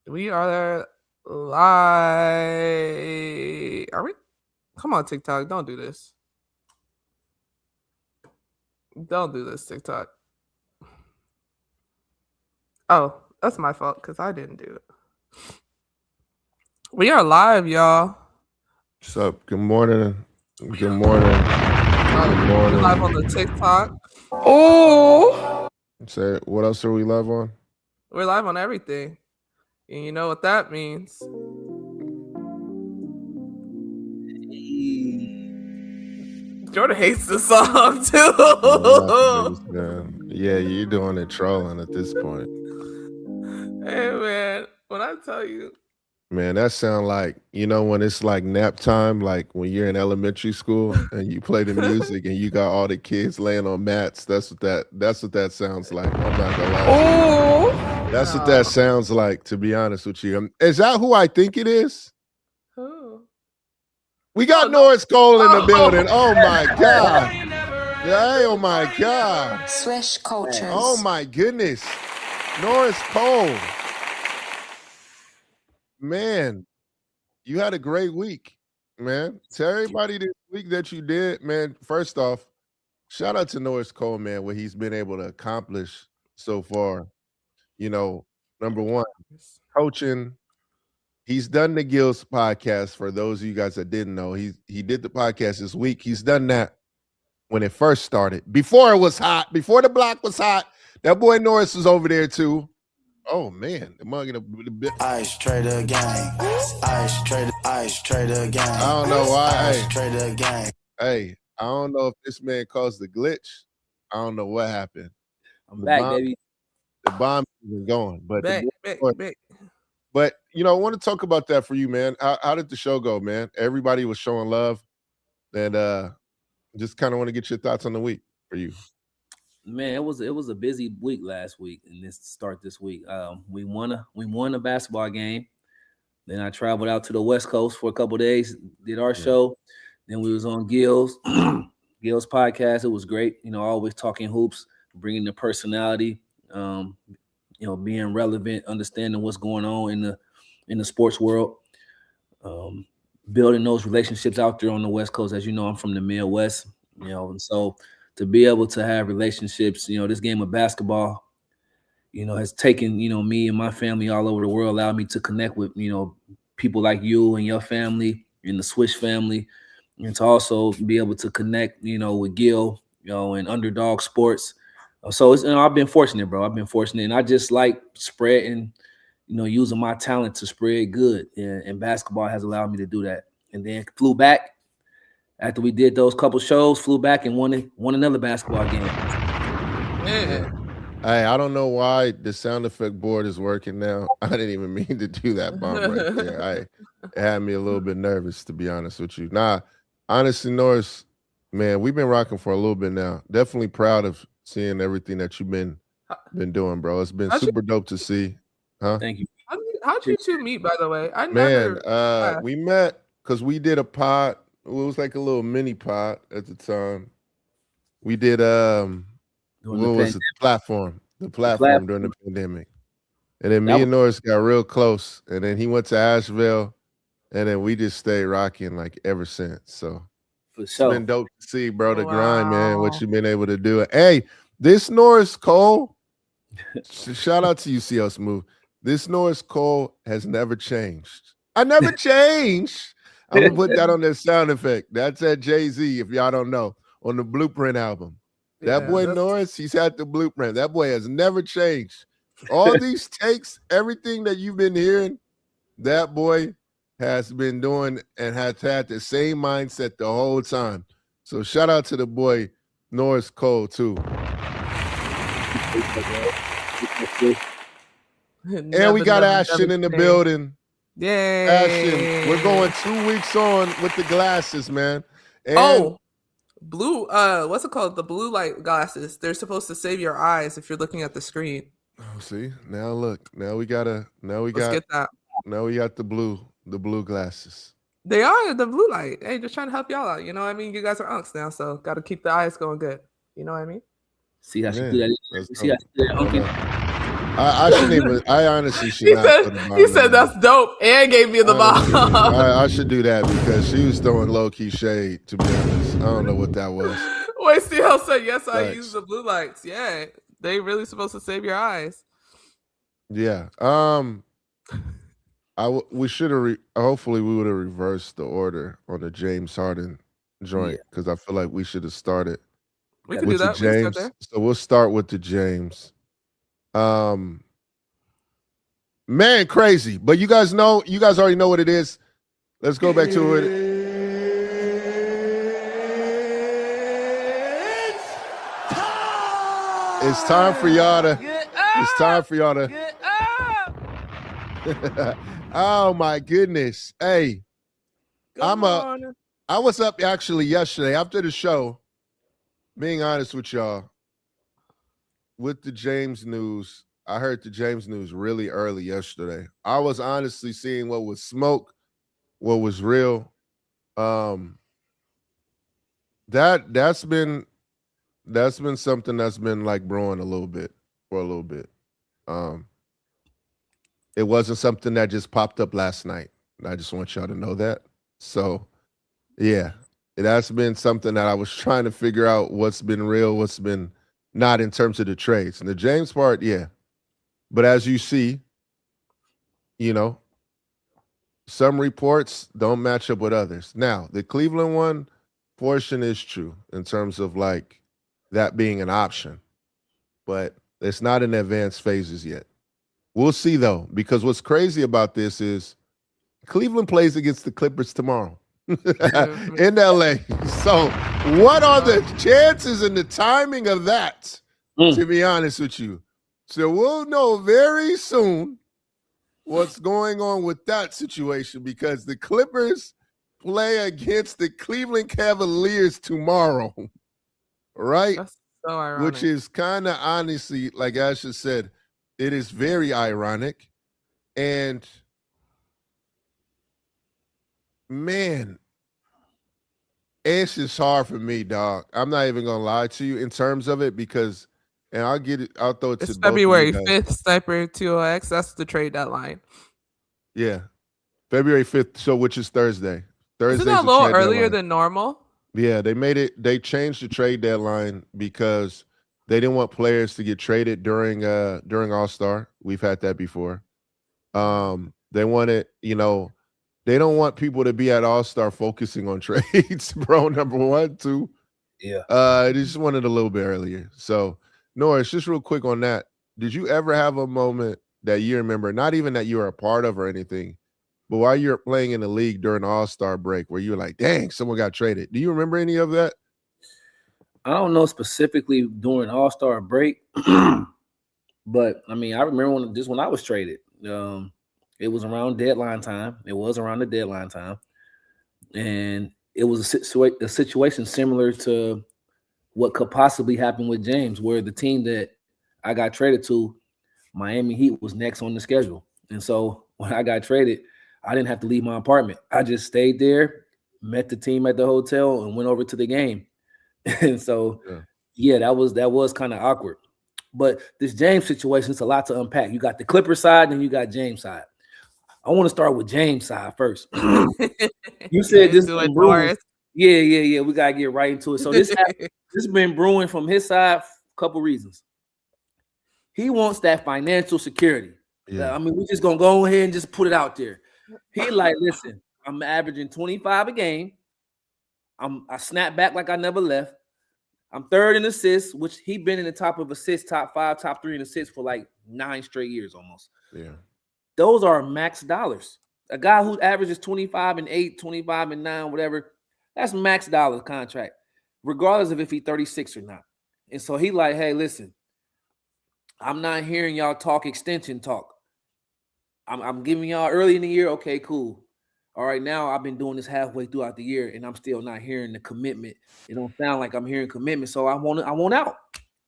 We are live. Are we? Come on, TikTok. Don't do this. Don't do this, TikTok. Oh, that's my fault because I didn't do it. We are live, y'all. What's up? Good morning. Good morning. Good morning. We're live on the TikTok. Oh! Say, what else are we live on? We're live on everything. And you know what that means. Jordan hates the song too. Yeah, you're doing it trolling at this point. Hey man, when I tell you, man, that sound like, you know, when it's like nap time, like when you're in elementary school and you play the music and you got all the kids laying on mats. That's what that sounds like. I'm not gonna lie. Oh, that's what that sounds like, to be honest with you. Is that who I think it is? Who? We got Norris Cole in the building. Oh my God. Hey, oh my God. Swish Cultures. Oh my goodness. Norris Cole. Man, you had a great week, man. Tell everybody this week that you did, man. First off, shout out to Norris Cole, man, what he's been able to accomplish so far. You know, number one, coaching. He's done the Gills podcast. For those of you guys that didn't know, he did the podcast this week. He's done that when it first started. Before it was hot, before the block was hot, that boy Norris was over there too. Oh man, the mug in the bit. Ice trader gang. Ice trader gang. I don't know why. Ice trader gang. Hey, I don't know if this man caused the glitch. I don't know what happened. I'm back, baby. The bomb isn't going, but back. But you know, I want to talk about that for you, man. How did the show go, man? Everybody was showing love, and just kind of want to get your thoughts on the week for you. Man, it was a busy week last week, and this week. We won a basketball game. Then I traveled out to the West Coast for a couple of days, did our show. Then we was on Gil's podcast. It was great. You know, always talking hoops, bringing the personality, you know, being relevant, understanding what's going on in the sports world, building those relationships out there on the West Coast. As you know, I'm from the Midwest, you know, and so to be able to have relationships, you know, this game of basketball, you know, has taken, you know, me and my family all over the world, allowed me to connect with, you know, people like you and your family and the Swish family, and to also be able to connect, you know, with Gil, you know, and Underdog Sports. So it's, you know, I've been fortunate, bro. I've been fortunate, and I just like spreading, you know, using my talent to spread good, and basketball has allowed me to do that. And then flew back after we did those couple shows, flew back and won another basketball game. Yeah. Hey, I don't know why the sound effect board is working now. I didn't even mean to do that bomb right there. It had me a little bit nervous, to be honest with you. Nah, honestly, Norris, man, we've been rocking for a little bit now. Definitely proud of seeing everything that you've been doing, bro. It's been super dope to see. Huh? Thank you. How'd you two meet, by the way? We met because we did a pod. It was like a little mini pod at the time. We did what was it? The platform during the pandemic. And then me and Norris got real close. And then he went to Asheville, and then we just stayed rocking like ever since. So for sure. It's been dope to see, bro, the grind, man, what you've been able to do. Hey, this Norris Cole, shout out to you, CL Smooth. This Norris Cole has never changed. I never changed. I'm gonna put that on that sound effect. That's at Jay-Z, if y'all don't know, on the Blueprint album. That boy Norris, he's had the blueprint. That boy has never changed. All these takes, everything that you've been hearing, that boy has been doing and has had the same mindset the whole time. So shout out to the boy Norris Cole too. And we got Ashten in the building. Yay. Ashten, we're going 2 weeks on with the glasses, man. And blue, what's it called? The blue light glasses. They're supposed to save your eyes if you're looking at the screen. Oh, see, now look, Let's get that. Now we got the blue glasses. They are the blue light. Hey, just trying to help y'all out. You know what I mean? You guys are unks now, so got to keep the eyes going good. You know what I mean? See how she do that? See how she do that, unky? I shouldn't even. I honestly should He not said, put a bomb he in said there. that's dope and gave me the Honestly, bomb. I should do that because she was throwing low key shade. To be honest, I don't know what that was. Wait, CL said, yes, I Thanks. use the blue lights. Yeah, they really supposed to save your eyes. Yeah. We should have. Hopefully, we would have reversed the order on the James Harden joint because I feel like we should have started We can do with the that. We can start James. there. So we'll start with the James. Man, crazy. But you guys already know what it is. Let's go back to it. It's time for y'all to. It's time for y'all to. Get up! Oh my goodness. Hey, Good morning. I was up actually yesterday after the show, being honest with y'all, with the James news. I heard the James news really early yesterday. I was honestly seeing what was smoke, what was real. That's been something that's been like brewing for a little bit. It wasn't something that just popped up last night. I just want y'all to know that. So, yeah, it has been something that I was trying to figure out what's been real, what's been not in terms of the trades. And the James part, yeah. But as you see, some reports don't match up with others. Now, the Cleveland one portion is true in terms of like that being an option, but it's not in advanced phases yet. We'll see though, because what's crazy about this is Cleveland plays against the Clippers tomorrow in LA. So what are the chances and the timing of that, to be honest with you? So we'll know very soon what's going on with that situation because the Clippers play against the Cleveland Cavaliers tomorrow, right? That's so ironic. Which is kind of honestly, like Asha said, it is very ironic. And man, it's just hard for me, dog. I'm not even gonna lie to you in terms of it because, and I'll get it. I'll throw it to It's both of you February guys. 5th, Sniper 2OX. That's the trade deadline. Yeah, February 5th. So which is Thursday. Isn't that a little earlier than normal? Yeah, they changed the trade deadline because they didn't want players to get traded during All-Star. We've had that before. They wanted, they don't want people to be at All-Star focusing on trades, bro. Number one, two. Yeah. They just wanted a little bit earlier. So, Norris, just real quick on that. Did you ever have a moment that you remember, not even that you were a part of or anything, but while you're playing in the league during the All-Star break where you were like, dang, someone got traded? Do you remember any of that? I don't know specifically during All-Star break, but I mean, I remember when I was traded. It was around deadline time. It was around the deadline time, and it was a situation similar to what could possibly happen with James, where the team that I got traded to, Miami Heat, was next on the schedule. And so when I got traded, I didn't have to leave my apartment. I just stayed there, met the team at the hotel, and went over to the game. And so, yeah, that was kind of awkward. But this James situation, it's a lot to unpack. You got the Clipper side, and you got James side. I want to start with James side first. You said this been brewing. Yeah. We gotta get right into it. So this has been brewing from his side. A couple reasons. He wants that financial security. Yeah. I mean, we're just gonna go ahead and just put it out there. He like, listen, I'm averaging 25 a game. I snap back like I never left. I'm third in assists, which he been in the top of assists, top 5, top 3 in assists for like 9 straight years almost. Yeah. Those are max dollars. A guy who averages 25 and 8, 25 and 9, whatever, that's max dollar contract, regardless of if he's 36 or not. And so he like, hey, listen, I'm not hearing y'all talk extension talk. I'm giving y'all early in the year. Okay, cool. All right, now I've been doing this halfway throughout the year, and I'm still not hearing the commitment. It don't sound like I'm hearing commitment, so I want out.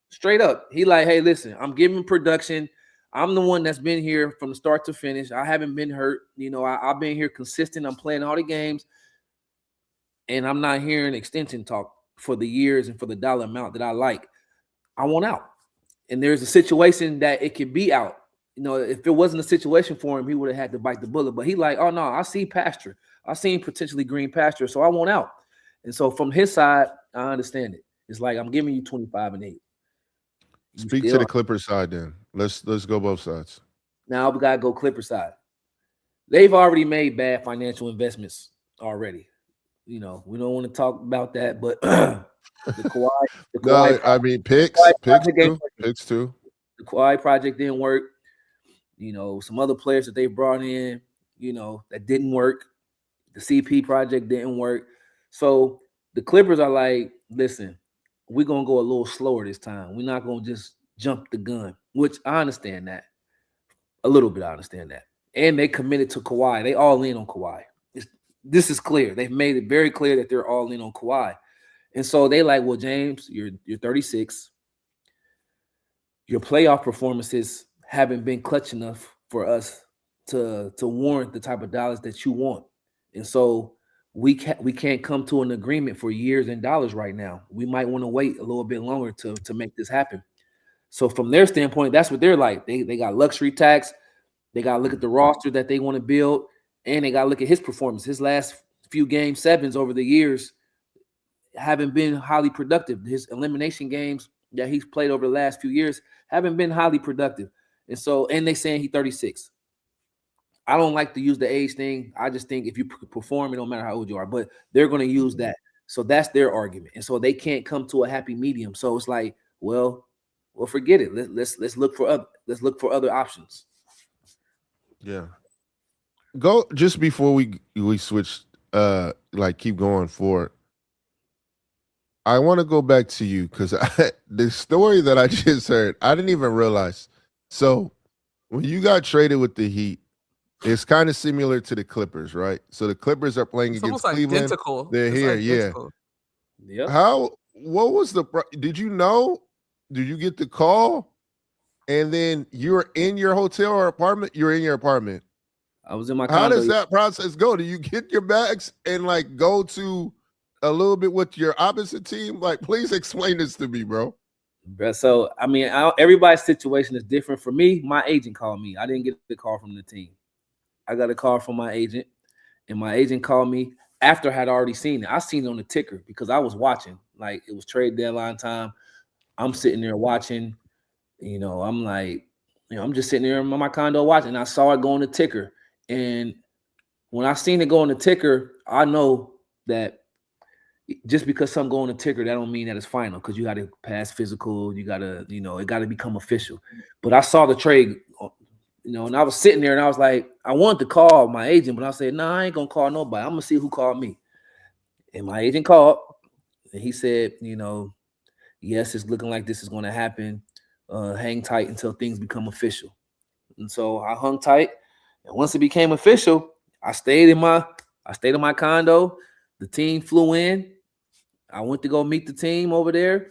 Straight up. He like, hey, listen, I'm giving production. I'm the one that's been here from the start to finish. I haven't been hurt. I've been here consistent. I'm playing all the games, and I'm not hearing extension talk for the years and for the dollar amount that I like. I want out. And there's a situation that it could be out. if it wasn't a situation for him, he would have had to bite the bullet. But he like, oh no, I see pasture. I seen potentially green pasture, so I want out. And so from his side, I understand it. It's like I'm giving you 25 and 8. Speak to the Clippers side then. Let's go both sides. Now we gotta go Clippers side. They've already made bad financial investments already. We don't want to talk about that, but the Kawhi, picks too. The Kawhi project didn't work. Some other players that they brought in, that didn't work. The CP project didn't work. So the Clippers are like, listen, we're going to go a little slower this time. We're not going to just jump the gun, which I understand that. A little bit, I understand that. And they committed to Kawhi. They all in on Kawhi. This is clear. They've made it very clear that they're all in on Kawhi. And so they like, well, James, you're 36. Your playoff performances haven't been clutch enough for us to warrant the type of dollars that you want. And so we can't come to an agreement for years and dollars right now. We might want to wait a little bit longer to make this happen. So from their standpoint, that's what they're like. They got luxury tax. They got to look at the roster that they want to build, and they got to look at his performance. His last few game sevens over the years haven't been highly productive. His elimination games that he's played over the last few years haven't been highly productive. And so, and they saying he's 36. I don't like to use the age thing. I just think if you perform, it don't matter how old you are, but they're going to use that. So that's their argument. And so they can't come to a happy medium. So it's like, well, forget it. Let's look for other options. Yeah. Go just before we switch, keep going forward. I want to go back to you because the story that I just heard, I didn't even realize. So when you got traded with the Heat, it's kind of similar to the Clippers, right? So the Clippers are playing against Cleveland. Identical. They're here, identical. Yeah. What was did you know? Did you get the call? And then you're in your hotel or apartment? You're in your apartment. I was in my condo. How does that process go? Do you get your bags and go to a little bit with your opposite team? Please explain this to me, bro. So, everybody's situation is different. For me, my agent called me. I didn't get the call from the team. I got a call from my agent, and my agent called me after I had already seen it. I seen it on the ticker because I was watching. It was trade deadline time. I'm sitting there watching. I'm like, I'm just sitting there in my condo watching. I saw it go on the ticker. And when I seen it go on the ticker, I know that just because something go on the ticker, that don't mean that it's final, because you got to pass physical. You got to, it got to become official. But I saw the trade, and I was sitting there and I was like, I wanted to call my agent, but I said, no, I ain't going to call nobody. I'm going to see who called me. And my agent called and he said, yes, it's looking like this is going to happen. Hang tight until things become official. And so I hung tight. And once it became official, I stayed in my condo. The team flew in. I went to go meet the team over there.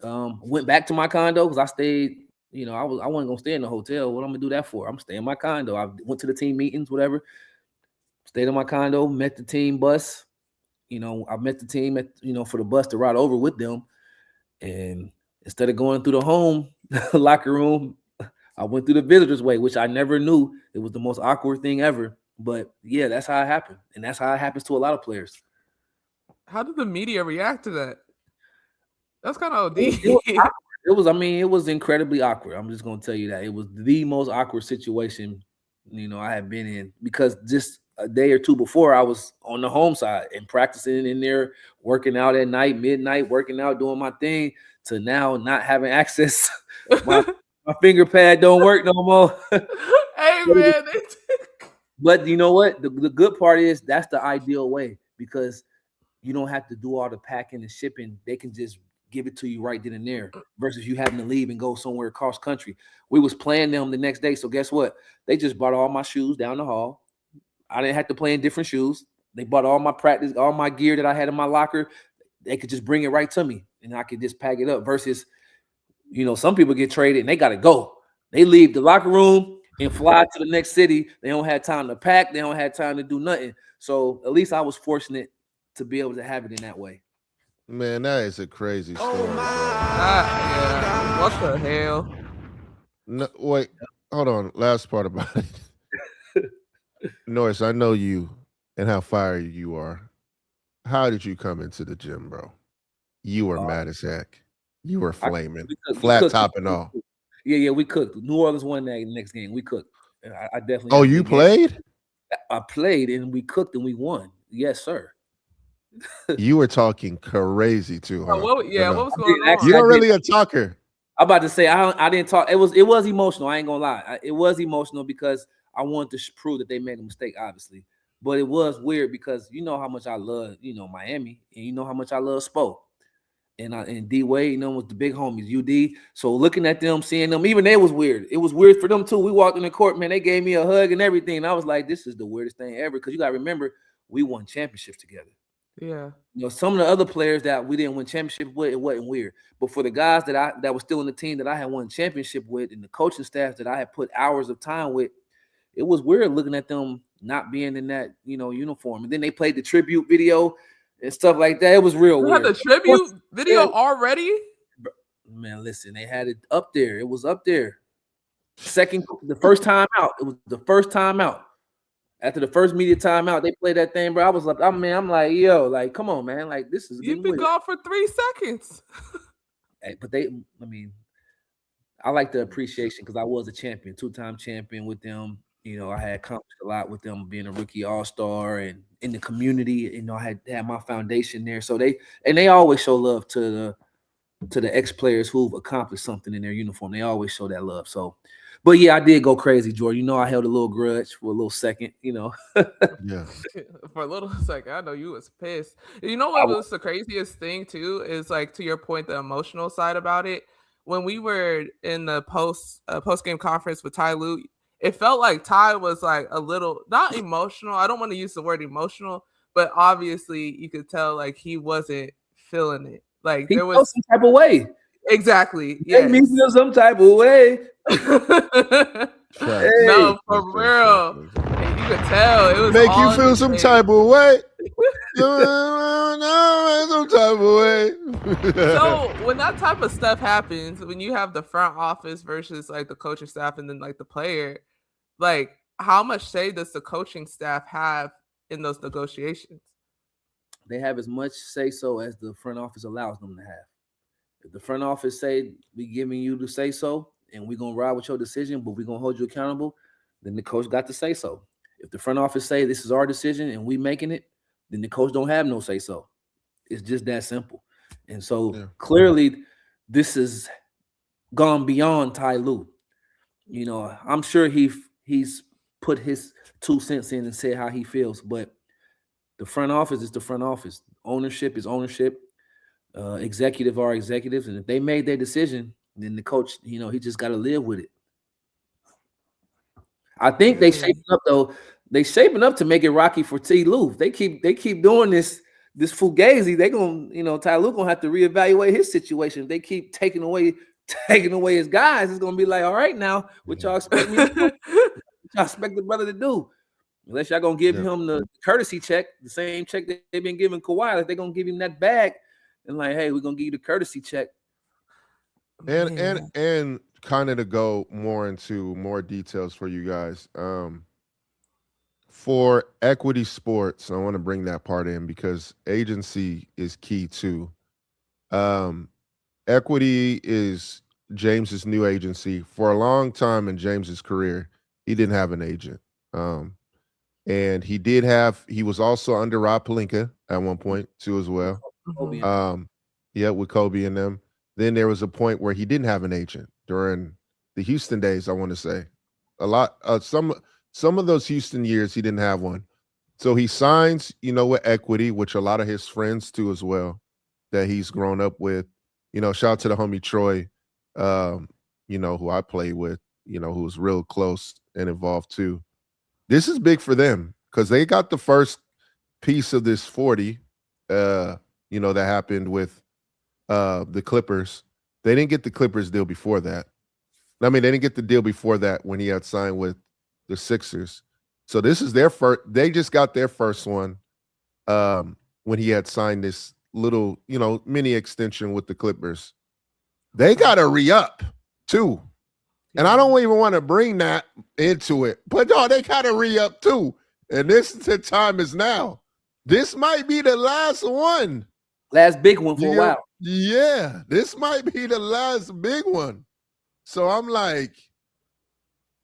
Went back to my condo because I stayed. I wasn't gonna stay in the hotel. What I'm gonna do that for? I'm staying in my condo. I went to the team meetings, whatever. Stayed in my condo. Met the team bus. I met the team at for the bus to ride over with them. And instead of going through the home locker room, I went through the visitor's way, which I never knew. It was the most awkward thing ever. But yeah, that's how it happened. And that's how it happens to a lot of players. How did the media react to that? That's kind of OD. It was incredibly awkward. I'm just going to tell you that. It was the most awkward situation, I have been in, because just a day or two before I was on the home side and practicing in there, working out at night, midnight, working out, doing my thing, to now not having access. My finger pad don't work no more. Hey, man. But you know what? The good part is that's the ideal way, because you don't have to do all the packing and shipping. They can just give it to you right then and there, versus you having to leave and go somewhere across country. We was playing them the next day. So guess what? They just brought all my shoes down the hall. I didn't have to play in different shoes. They bought all my practice, all my gear that I had in my locker. They could just bring it right to me and I could just pack it up, versus, some people get traded and they got to go. They leave the locker room and fly to the next city. They don't have time to pack. They don't have time to do nothing. So at least I was fortunate to be able to have it in that way. Man, that is a crazy story. Yeah. What the hell? No, wait. hold on. Last part about it. Norris, I know you and how fiery you are. How did you come into the gym, bro? You were mad as heck. You were flaming, we flat cooked. top and all. Yeah, we cooked. New Orleans won that next game. We cooked. I definitely. Oh, had a you good game. played? I played and we cooked and we won. Yes, sir. You were talking crazy too, huh? What was going on? Actually, You're not really a talker. I'm about to say I didn't talk. It was emotional. I ain't gonna lie. It was emotional because I wanted to prove that they made a mistake, obviously. But it was weird because you know how much I love, Miami, and you know how much I love Spo. And D Wade, was the big homies, UD. So looking at them, seeing them, even they was weird. It was weird for them too. We walked in the court, man. They gave me a hug and everything. And I was like, this is the weirdest thing ever. Because you gotta remember, we won championships together. Yeah. Some of the other players that we didn't win championship with, it wasn't weird. But for the guys that were still in the team that I had won championship with, and the coaching staff that I had put hours of time with, it was weird looking at them not being in that uniform. And then they played the tribute video and stuff like that. It was real weird. You had the tribute video already? Man, listen, they had it up there. It was up there. The first time out. It was the first time out. After the first media timeout, they played that thing, bro. I was like, I'm like, yo, like, come on, man. Like, this is You've been gone for 3 seconds. Hey, but I like the appreciation because I was a champion, 2-time champion with them. I had accomplished a lot with them, being a rookie all-star and in the community. I had my foundation there. So they always show love to the ex-players who've accomplished something in their uniform. They always show that love. So, but yeah, I did go crazy, Jordan. I held a little grudge for a little second, Yeah. For a little second, I know you was pissed. You know what was the craziest thing too is, like, to your point, the emotional side about it. When we were in the post game conference with Ty Lue, it felt like Ty was like a little not emotional. I don't want to use the word emotional, but obviously you could tell like he wasn't feeling it. Like he there was felt some type of way. Exactly. Yeah, me feel some type of way. No, for real. And you could tell it was make all you feel some type of way. Some type of way. So when that type of stuff happens, when you have the front office versus like the coaching staff and then like the player, like how much say does the coaching staff have in those negotiations? They have as much say so as the front office allows them to have. If the front office say we giving you the say so and we're gonna ride with your decision, but we're gonna hold you accountable, then the coach got to say so. If the front office say this is our decision and we making it, then the coach don't have no say so. It's just that simple. And so clearly this has gone beyond Ty Lue. I'm sure he's put his 2 cents in and said how he feels, but the front office is the front office. Ownership is ownership. Executive are executives, and if they made their decision, then the coach, he just got to live with it. I think they shaping up though. They shaping up to make it rocky for Ty Lue. They keep doing this fugazi. They gonna, Ty Lue gonna have to reevaluate his situation. If they keep taking away his guys, it's gonna be like, all right, now what y'all expect me to do? What y'all expect the brother to do? Unless y'all gonna give him the courtesy check, the same check that they've been giving Kawhi, if they're gonna give him that bag. And like, hey, we're gonna give you the courtesy check. And kind of to go more into more details for you guys. For equity sports, I want to bring that part in because agency is key too. Equity is James's new agency. For a long time in James's career, he didn't have an agent. And he was also under Rob Pelinka at one point too as well. With Kobe and them. Then there was a point where he didn't have an agent during the Houston days, I want to say. A lot some of those Houston years he didn't have one. So he signs, with equity, which a lot of his friends too as well, that he's grown up with. Shout out to the homie Troy, who I played with, who was real close and involved too. This is big for them because they got the first piece of this 40, that happened with the Clippers. They didn't get the Clippers deal before that. They didn't get the deal before that when he had signed with the Sixers. So this is their first. They just got their first one when he had signed this little, mini extension with the Clippers. They got to re-up too. And I don't even want to bring that into it. But no, they kind of re-up too. And the time is now. This might be the last one. Last big one for a while. Yeah, this might be the last big one. So I'm like,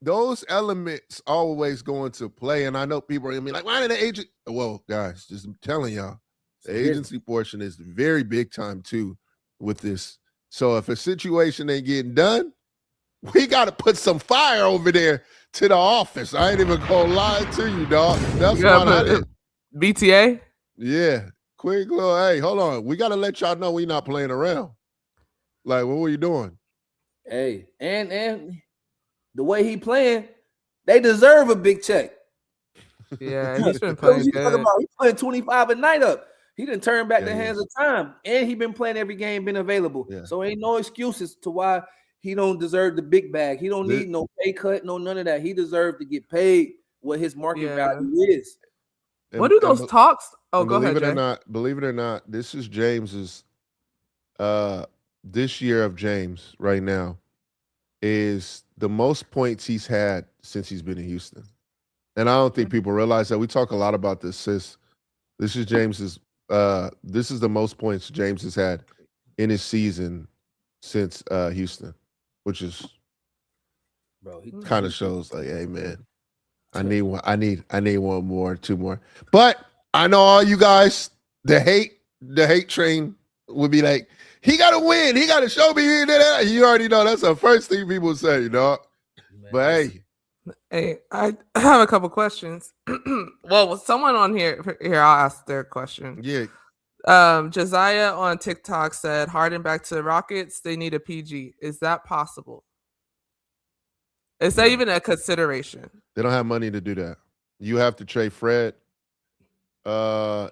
those elements always go into play. And I know people are going to be like, why did the agent? Well, guys, just telling y'all, the agency portion is very big time too with this. So if a situation ain't getting done, we got to put some fire over there to the office. I ain't even going to lie to you, dog. That's what I did. BTA? Yeah. Quick little, hey, hold on. We got to let y'all know we not playing around. Like, what were you doing? Hey, and the way he playing, they deserve a big check. Yeah, he's been playing good. He's playing 25 a night up. He didn't turn back the hands of time. And he been playing every game, been available. Yeah. So ain't no excuses to why he don't deserve the big bag. He don't need no pay cut, no none of that. He deserved to get paid what his market value is. What do those talks? Oh, go ahead, Jay. Believe it or not, this is James's this year of James right now is the most points he's had since he's been in Houston. And I don't think people realize that. We talk a lot about this, sis. This is James's this is the most points James has had in his season since Houston, which is kind of shows like, hey man, I need one more, two more. But I know all you guys, the hate train would be like, he gotta win, he gotta show me he did that. You already know that's the first thing people say, dog. But hey, I have a couple questions. Well, someone on here, I'll ask their question. Yeah. Josiah on TikTok said, Harden back to the Rockets, they need a PG. Is that possible? Is that even a consideration? They don't have money to do that. You have to trade Fred. From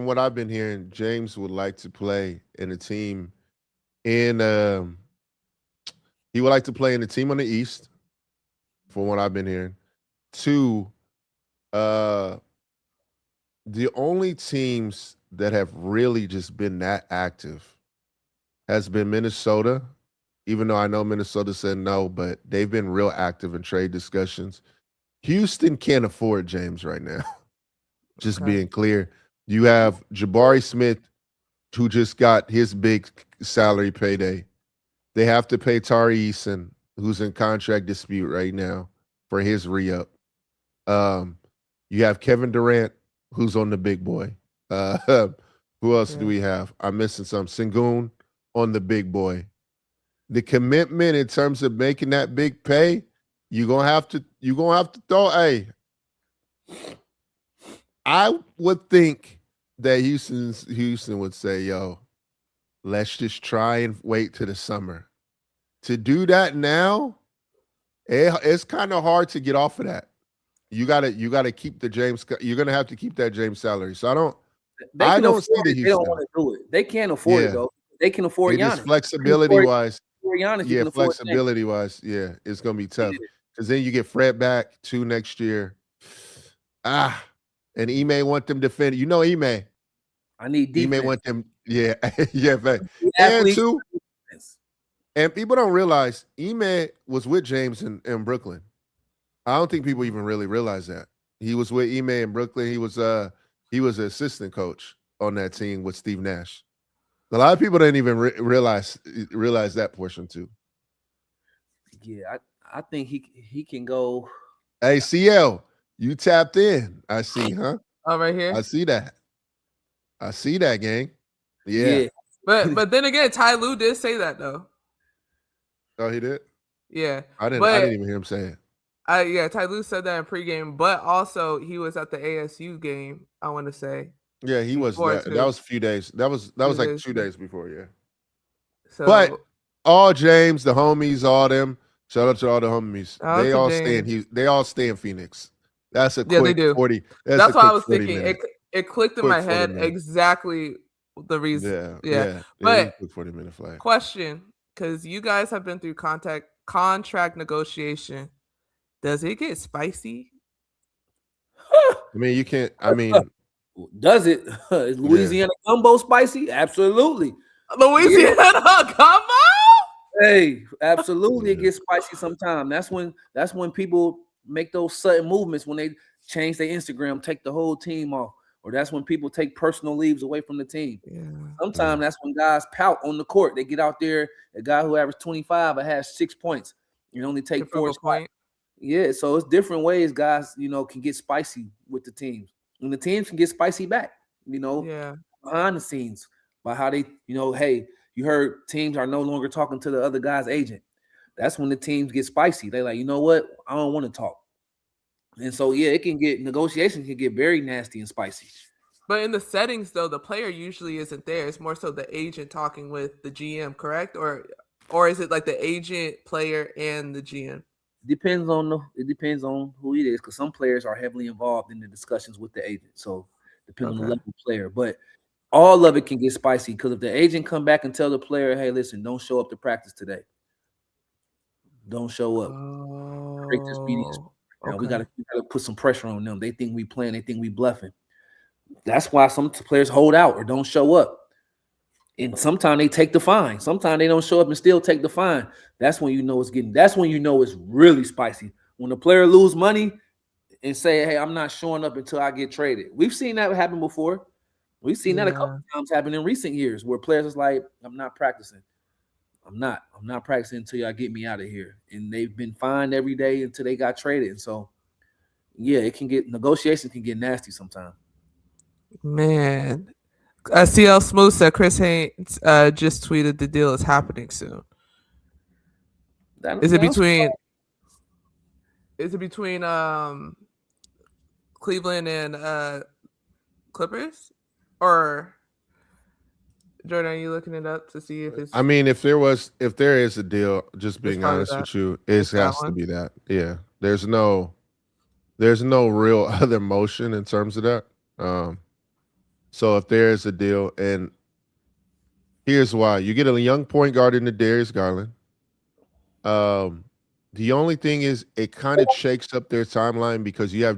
what I've been hearing, James would like to play in a team he would like to play in a team on the East, from what I've been hearing. Two, the only teams that have really just been that active has been Minnesota, even though I know Minnesota said no, but they've been real active in trade discussions. Houston can't afford James right now. Just being clear. You have Jabari Smith, who just got his big salary payday. They have to pay Tari Eason, who's in contract dispute right now, for his re-up. You have Kevin Durant, who's on the big boy. Who else do we have? I'm missing some. Sengun on the big boy. The commitment in terms of making that big pay, you're gonna have to throw. Hey, I would think that Houston would say, "Yo, let's just try and wait till the summer." To do that now, it's kind of hard to get off of that. You gotta keep the James. You're gonna have to keep that James salary. So I don't see the Houston. They don't want to do it. They can't afford it though. They can afford Giannis. Flexibility wise. Giannis, flexibility wise, it's gonna be tough because then you get Fred back 2 next year. And Ime want them defending. You know Ime. I need defense. Ime want them. Yeah. And two. And people don't realize Ime was with James in Brooklyn. I don't think people even really realize that. He was with Ime in Brooklyn. He was an assistant coach on that team with Steve Nash. A lot of people didn't even realize that portion too. Yeah, I think he can go. Hey, CL, you tapped in. I see, huh? Oh, right here. I see that, gang. Yeah. But then again, Ty Lue did say that though. Oh, he did? Yeah. I didn't even hear him say it. Ty Lue said that in pregame, but also he was at the ASU game, I want to say. Yeah, he was. That was a few days. That was like 2 days before, yeah. So, but all James, the homies, all them, shout out to all the homies. They all stay in Phoenix. That's a quick 40. That's why I was thinking. It clicked in my head exactly the reason. Yeah. But 40-minute flight. Question, because you guys have been through contract negotiation. Does it get spicy? You can't. Does it? Is Louisiana gumbo spicy? Absolutely. Louisiana gumbo? Hey, absolutely, it gets spicy sometimes. That's when people make those sudden movements when they change their Instagram, take the whole team off, or that's when people take personal leaves away from the team. Yeah. Sometimes that's when guys pout on the court. They get out there, a guy who averaged 25 or has 6 points, you only To take prove 4 a shots. point. Yeah, so it's different ways guys, can get spicy with the teams. And the teams can get spicy back, Yeah. behind the scenes by how they, hey, you heard teams are no longer talking to the other guy's agent. That's when the teams get spicy. They like, you know what? I don't want to talk. And so, yeah, negotiations can get very nasty and spicy. But in the settings, though, the player usually isn't there. It's more so the agent talking with the GM, correct? Or is it like the agent, player, and the GM? It depends on who it is, because some players are heavily involved in the discussions with the agent. So depends on the level of player. But all of it can get spicy because if the agent come back and tell the player, hey, listen, don't show up to practice today. Don't show up. Create this media. Now we gotta put some pressure on them. They think we playing, they think we bluffing. That's why some players hold out or don't show up. And sometimes they take the fine. Sometimes they don't show up and still take the fine. That's when that's when it's really spicy. When the player lose money and say, hey, I'm not showing up until I get traded. We've seen that happen before. We've seen that a couple times happen in recent years where players is like, I'm not practicing. I'm not practicing until y'all get me out of here. And they've been fined every day until they got traded. And so, yeah, negotiations can get nasty sometimes. Man. CL Smooth said Chris Haynes just tweeted the deal is happening soon. Is it between Cleveland and Clippers? Or Jordan, are you looking it up to see if it's I mean, if there is a deal, just being honest with you, it has to be that. Yeah. There's no real other motion in terms of that. So if there is a deal, and here's why. You get a young point guard in the Darius Garland. The only thing is it kind of shakes up their timeline because you have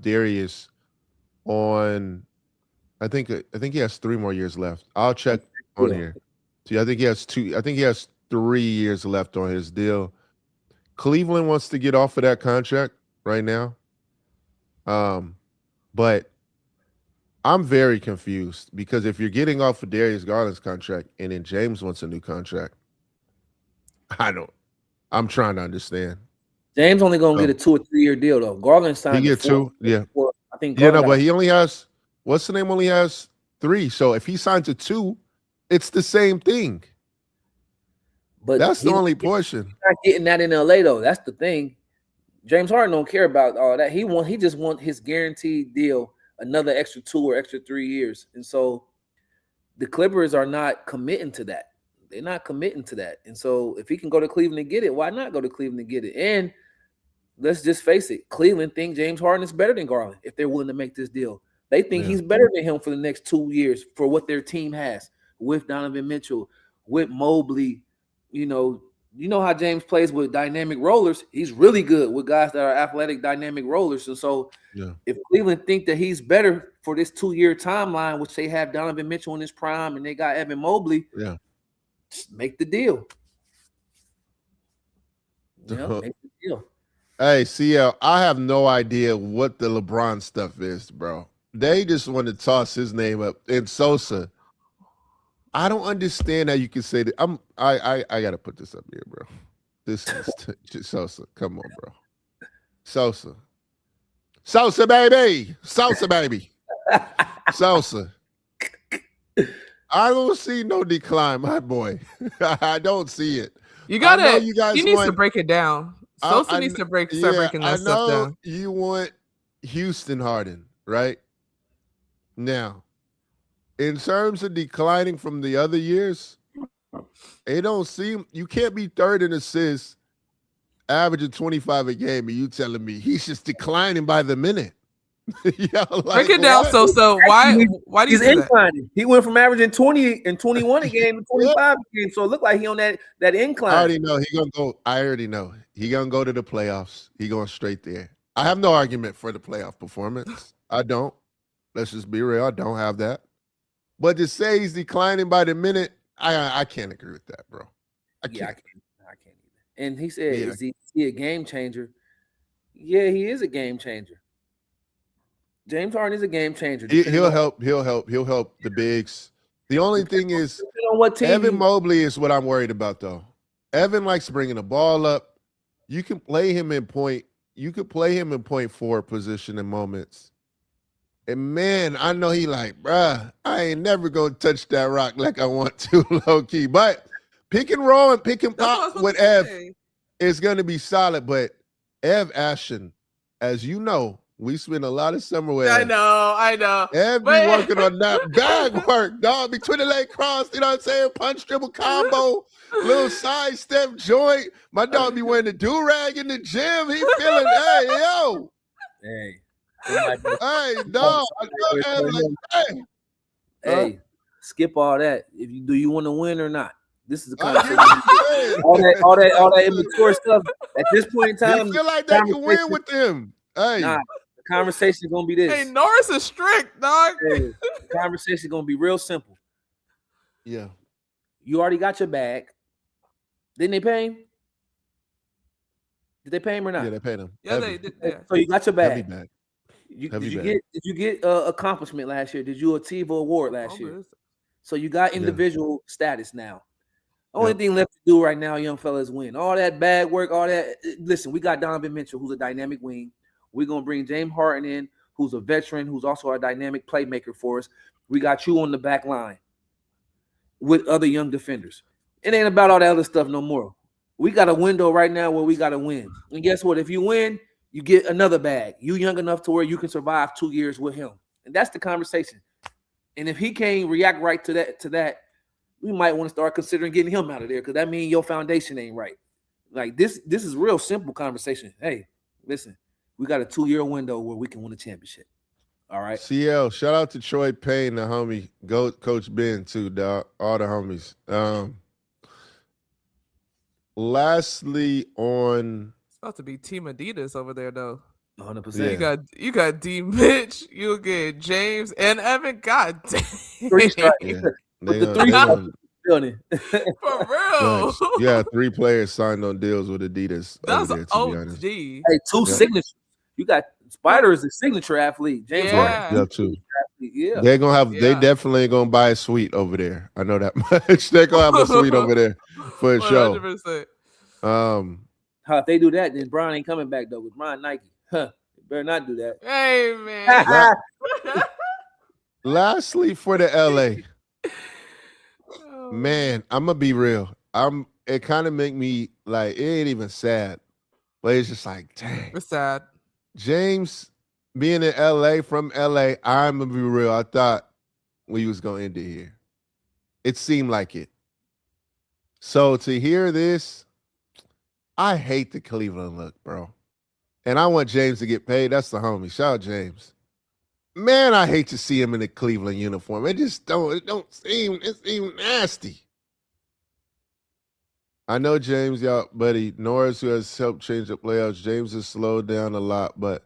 Darius on, I think he has 3 more years left. I'll check on here. See, I think he has 3 years left on his deal. Cleveland wants to get off of that contract right now. But I'm very confused because if you're getting off of Darius Garland's contract and then James wants a new contract, I'm trying to understand. James only gonna get a 2 or 3 year deal though. Garland signed. He get 2, yeah. I think. But he only has only has 3. So if he signs a 2, it's the same thing. But that's the only portion. He's not getting that in LA though. That's the thing. James Harden don't care about all that. He just want his guaranteed deal, another extra 2 or extra 3 years. And so the Clippers are not committing to that. They're not committing to that. And so if he can go to Cleveland and get it, why not go to Cleveland and get it? And let's just face it, Cleveland think James Harden is better than Garland if they're willing to make this deal. They think he's better than him for the next 2 years for what their team has with Donovan Mitchell, with Mobley. You know how James plays with dynamic rollers. He's really good with guys that are athletic, dynamic rollers. And so if Cleveland think that he's better for this 2-year timeline, which they have Donovan Mitchell in his prime and they got Evan Mobley, just make the deal. Make the deal. Hey, CL, I have no idea what the LeBron stuff is, bro. They just want to toss his name up. And Sosa, I don't understand how you can say that. I got to put this up here, bro. This is Sosa. Come on, bro. Sosa, baby. Sosa, baby. Sosa. I don't see no decline, my boy. I don't see it. He needs to break it down. Sosa needs to start breaking that stuff down. You want Houston Harden, right? Now, in terms of declining from the other years, it don't seem you can't be third in assists, averaging 25 a game, and you telling me he's just declining by the minute. Break it down, so why do you say that? He went from averaging 20 and 21 a game to 25 a game, so it looked like he on that incline. I already know he gonna go. I already know he gonna go to the playoffs. He going straight there. I have no argument for the playoff performance. I don't. Let's just be real. I don't have that. But to say he's declining by the minute, I can't agree with that, bro. I Yeah, can't. I can't either. And he said, Yeah. is he a game changer? Yeah, he is a game changer. James Harden is a game changer, depending He'll on help. He'll help the bigs. The only thing is, depending on what team Evan you. Mobley is what I'm worried about, though. Evan likes bringing the ball up. You can play him in point. You could play him in point forward position in moments. And man, I know he like, bruh, I ain't never gonna touch that rock like I want to, low key. But pick and roll and pick and That's what I was pop about with to Ev say. is gonna be solid. But Ev Ashton, as you know, we spend a lot of summer with I Ev. know. Ev be But working on that bag work, dog. Between the leg cross, you know what I'm saying? Punch dribble combo, little side step joint. My dog be wearing the do-rag in the gym. He feeling, hey, yo. Hey, Hey, dog. I know Ev like, hey, skip all that. If you do, you want to win or not? This is the I conversation. get all that immature stuff. At this point in time, he feel like they can win with him. Hey, nah, the conversation is gonna be this. hey, Norris is strict, dog. Hey, the conversation is gonna be real simple. yeah. You already got your bag. Didn't they pay him? Did they pay him or not? Yeah, they paid him. Yeah, Heavy. they did. Yeah. So you got your Heavy bag. bag. Did Heavy you bag. get accomplishment last year? Did you achieve an award last year? So you got individual status now. Only thing left to do right now, young fellas, win. All that bad work, all that. Listen, we got Donovan Mitchell, who's a dynamic wing. We're gonna bring James Harden in, who's a veteran, who's also a dynamic playmaker for us. We got you on the back line with other young defenders. It ain't about all that other stuff no more. We got a window right now where we got to win. And guess what? If you win, you get another bag. You young enough to where you can survive 2 years with him. And that's the conversation. And if he can't react right to that, we might want to start considering getting him out of there because that means your foundation ain't right. Like this is real simple conversation. Hey, listen, we got a 2-year window where we can win a championship. All right. CL, shout out to Troy Payne, the homie. Go Coach Ben too, dog. All the homies. Lastly, on It's about to be Team Adidas over there, though. 100%. Yeah. You got D Mitch, you get James and Evan. God damn. 3 strikes. Yeah. With the 3 strikes building. For real. Yeah, 3 players signed on deals with Adidas. That's over there, to be OG. honest. Hey, 2 signatures. You got Spider is a signature athlete. James Harden. Yeah, too. Yeah. They're gonna have. They definitely gonna buy a suite over there. I know that much. They're gonna have a suite over there for a show. 100%. If they do that, then Brian ain't coming back though. With Brian Nike, they better not do that. Hey man. Lastly, for the LA, man, I'm gonna be real. It kind of make me like it ain't even sad, but it's just like, dang. It's sad. James being in LA from LA, I'm gonna be real. I thought we was gonna end it here. It seemed like it. So to hear this, I hate the Cleveland look, bro. And I want James to get paid. That's the homie. Shout out James. Man, I hate to see him in the Cleveland uniform. It don't seem nasty. I know James, y'all, buddy. Norris, who has helped change the playoffs. James has slowed down a lot, but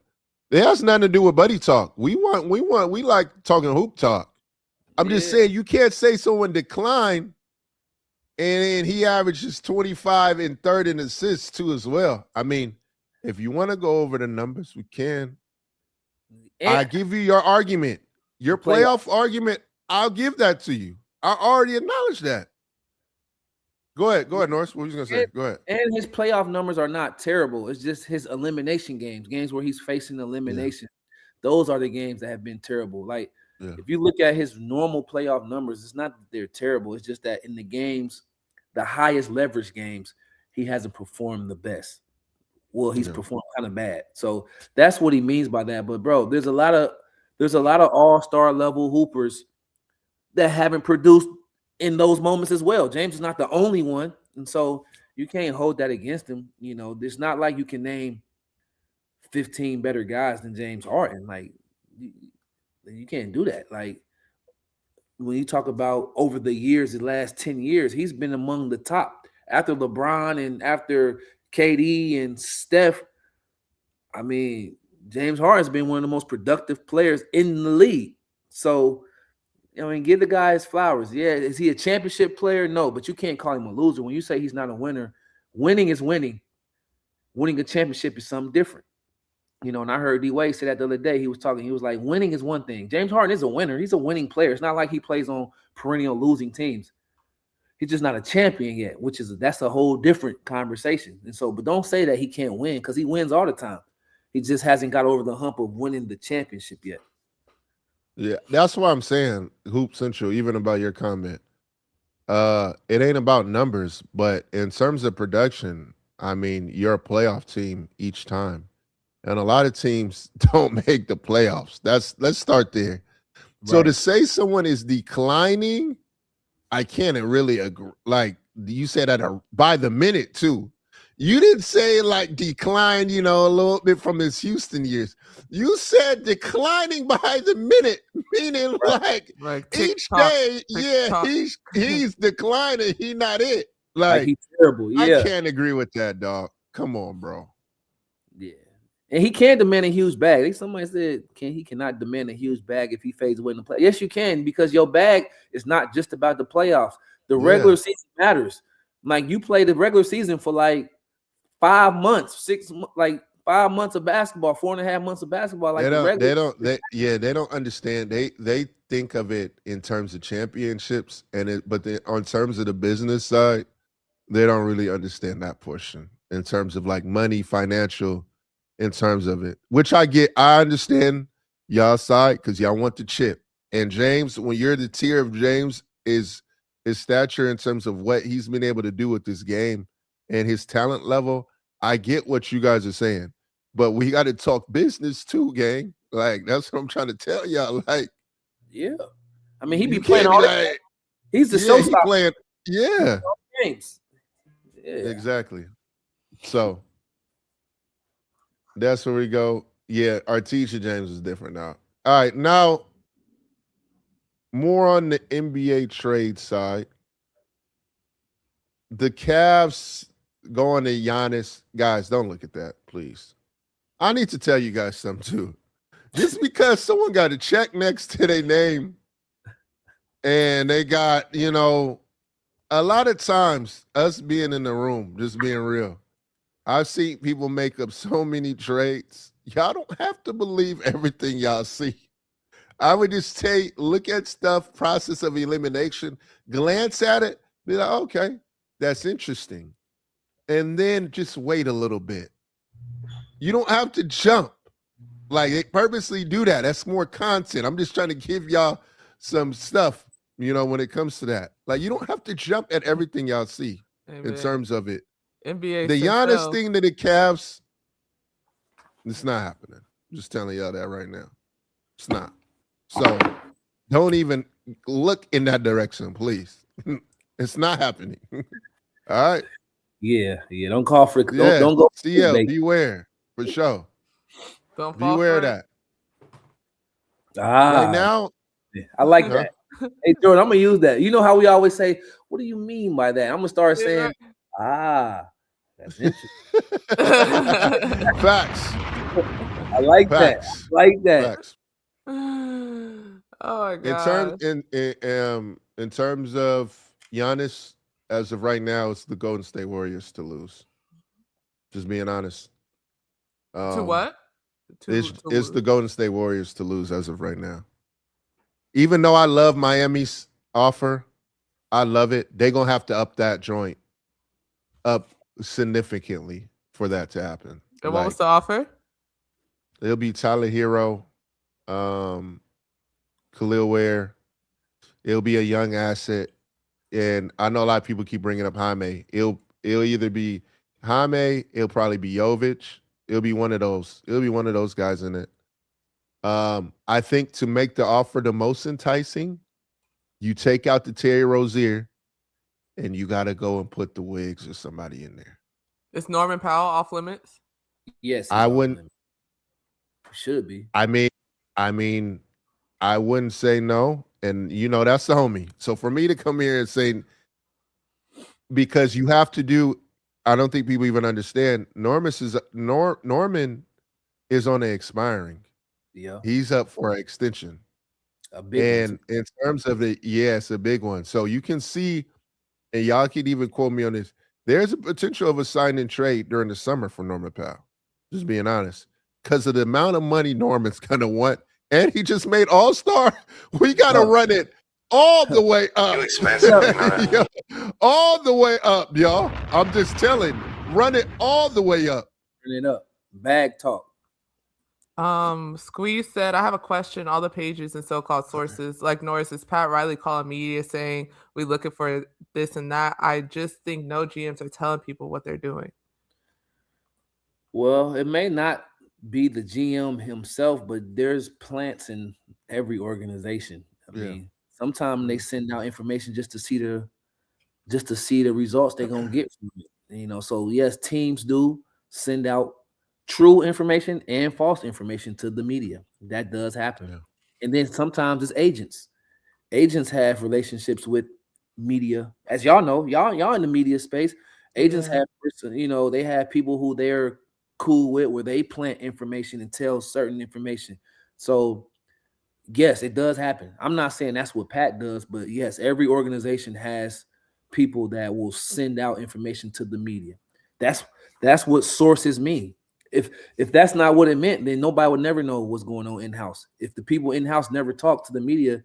it has nothing to do with buddy talk. We like talking hoop talk. I'm just saying you can't say someone declined and then he averages 25 and 30 in assists too as well. I mean, if you want to go over the numbers, we can. I give you your argument. Your playoff argument, I'll give that to you. I already acknowledged that. Go ahead, Norris. What were you gonna say? Go ahead. And his playoff numbers are not terrible. It's just his elimination games where he's facing elimination. Yeah. Those are the games that have been terrible. Like if you look at his normal playoff numbers, it's not that they're terrible. It's just that in the games, the highest leverage games, he hasn't performed the best. Well, he's performed kind of bad. So that's what he means by that. But bro, there's a lot of all-star level hoopers that haven't produced in those moments as well. James is not the only one. And so you can't hold that against him. You know, it's not like you can name 15 better guys than James Harden. Like you can't do that. Like when you talk about over the years, the last 10 years, he's been among the top after LeBron and after KD and Steph. I mean, James Harden's been one of the most productive players in the league. So I mean, give the guy his flowers. Yeah, is he a championship player? No, but you can't call him a loser. When you say he's not a winner, winning is winning. Winning a championship is something different. You know, and I heard D Wade say that the other day. He was like, winning is one thing. James Harden is a winner. He's a winning player. It's not like he plays on perennial losing teams. He's just not a champion yet, that's a whole different conversation. And so, but don't say that he can't win, because he wins all the time. He just hasn't got over the hump of winning the championship yet. Yeah, that's why I'm saying Hoop Central, even about your comment. It ain't about numbers, but in terms of production, I mean, you're a playoff team each time. And a lot of teams don't make the playoffs. Let's start there. Right. So to say someone is declining, I can't really agree. Like you said that by the minute too. You didn't say like decline, a little bit from his Houston years. You said declining by the minute, meaning like each day, he's declining. He not it. Like he's terrible. Yeah, I can't agree with that, dog. Come on, bro. Yeah. And he can demand a huge bag. Somebody said he cannot demand a huge bag if he fades away in the play. Yes, you can, because your bag is not just about the playoffs. The regular season matters. Like you play the regular season for like 5 months, 5 months of basketball, 4.5 months of basketball. Like they don't understand. They think of it in terms of championships, but on terms of the business side, they don't really understand that portion in terms of like money, financial. In terms of it, which I get, I understand y'all side because y'all want the chip. And James, when you're the tier of James, his stature in terms of what he's been able to do with this game and his talent level, I get what you guys are saying. But we got to talk business too, gang. Like, that's what I'm trying to tell y'all. Like, yeah. I mean, he be playing all that. He's the showstopper. Playing, yeah. Games. Yeah. Exactly. So that's where we go. Yeah, our teacher James is different now. All right, now more on the NBA trade side. The Cavs going to Giannis. Guys, don't look at that, please. I need to tell you guys something too. Just because someone got a check next to their name and they got, a lot of times us being in the room, just being real, I've seen people make up so many trades. Y'all don't have to believe everything y'all see. I would just say, look at stuff, process of elimination, glance at it, be like, okay, that's interesting. And then just wait a little bit. You don't have to jump. Like, they purposely do that. That's more content. I'm just trying to give y'all some stuff, when it comes to that. Like, you don't have to jump at everything y'all see in terms of it. NBA the Giannis thing to the Cavs, it's not happening. I'm just telling y'all that right now. It's not. So don't even look in that direction, please. It's not happening. All right. Yeah. Don't call for it. Don't go. CL, beware for sure. Don't fall beware for that. Right now, I like that. Hey, Jordan, I'm gonna use that. You know how we always say, "What do you mean by that?" I'm gonna start saying, that's interesting. Facts. I like that. I like that. Facts. Oh my god. In terms of Giannis, as of right now, it's the Golden State Warriors to lose. Just being honest. To what? It's the Golden State Warriors to lose as of right now. Even though I love Miami's offer, I love it. They're gonna have to up that joint up significantly for that to happen. And what was the offer? It'll be Tyler Hero, Khalil Ware. It'll be a young asset, and I know a lot of people keep bringing up Jaime. It'll either be Jaime. It'll probably be Jovic. It'll be one of those. It'll be one of those guys in it. I think to make the offer the most enticing, you take out the Terry Rozier, and you got to go and put the Wiggs or somebody in there. Is Norman Powell off limits? Yes, I wouldn't. Should be. I mean, I wouldn't say no, and that's the homie. So for me to come here and say, because you have to do, I don't think people even understand. Norman is on an expiring. Yeah, he's up for an extension. A big one. And in terms of it's a big one. So you can see, and y'all can even quote me on this, there's a potential of a sign and trade during the summer for Norman Powell. Just being honest. Because of the amount of money Norman's going to want. And he just made All-Star. We got to run it all the way up. You expensive, all the way up, y'all. I'm just telling you. Run it all the way up. Run it up. Bag talk. Squeeze said, I have a question. All the pages and so-called sources like Norris, is Pat Riley calling media saying we looking for this and that? I just think no GMs are telling people what they're doing. Well, it may not be the GM himself, but there's plants in every organization. I mean, sometimes they send out information just to see the results they're gonna get from it. So yes, teams do send out true information and false information to the media. That does happen. Yeah. And then sometimes it's agents. Agents have relationships with media. As y'all know, y'all in the media space. Agents have, they have people who they're cool with where they plant information and tell certain information. So yes, it does happen. I'm not saying that's what Pat does, but yes, every organization has people that will send out information to the media. That's what sources mean. If that's not what it meant, then nobody would never know what's going on in-house. If the people in-house never talk to the media,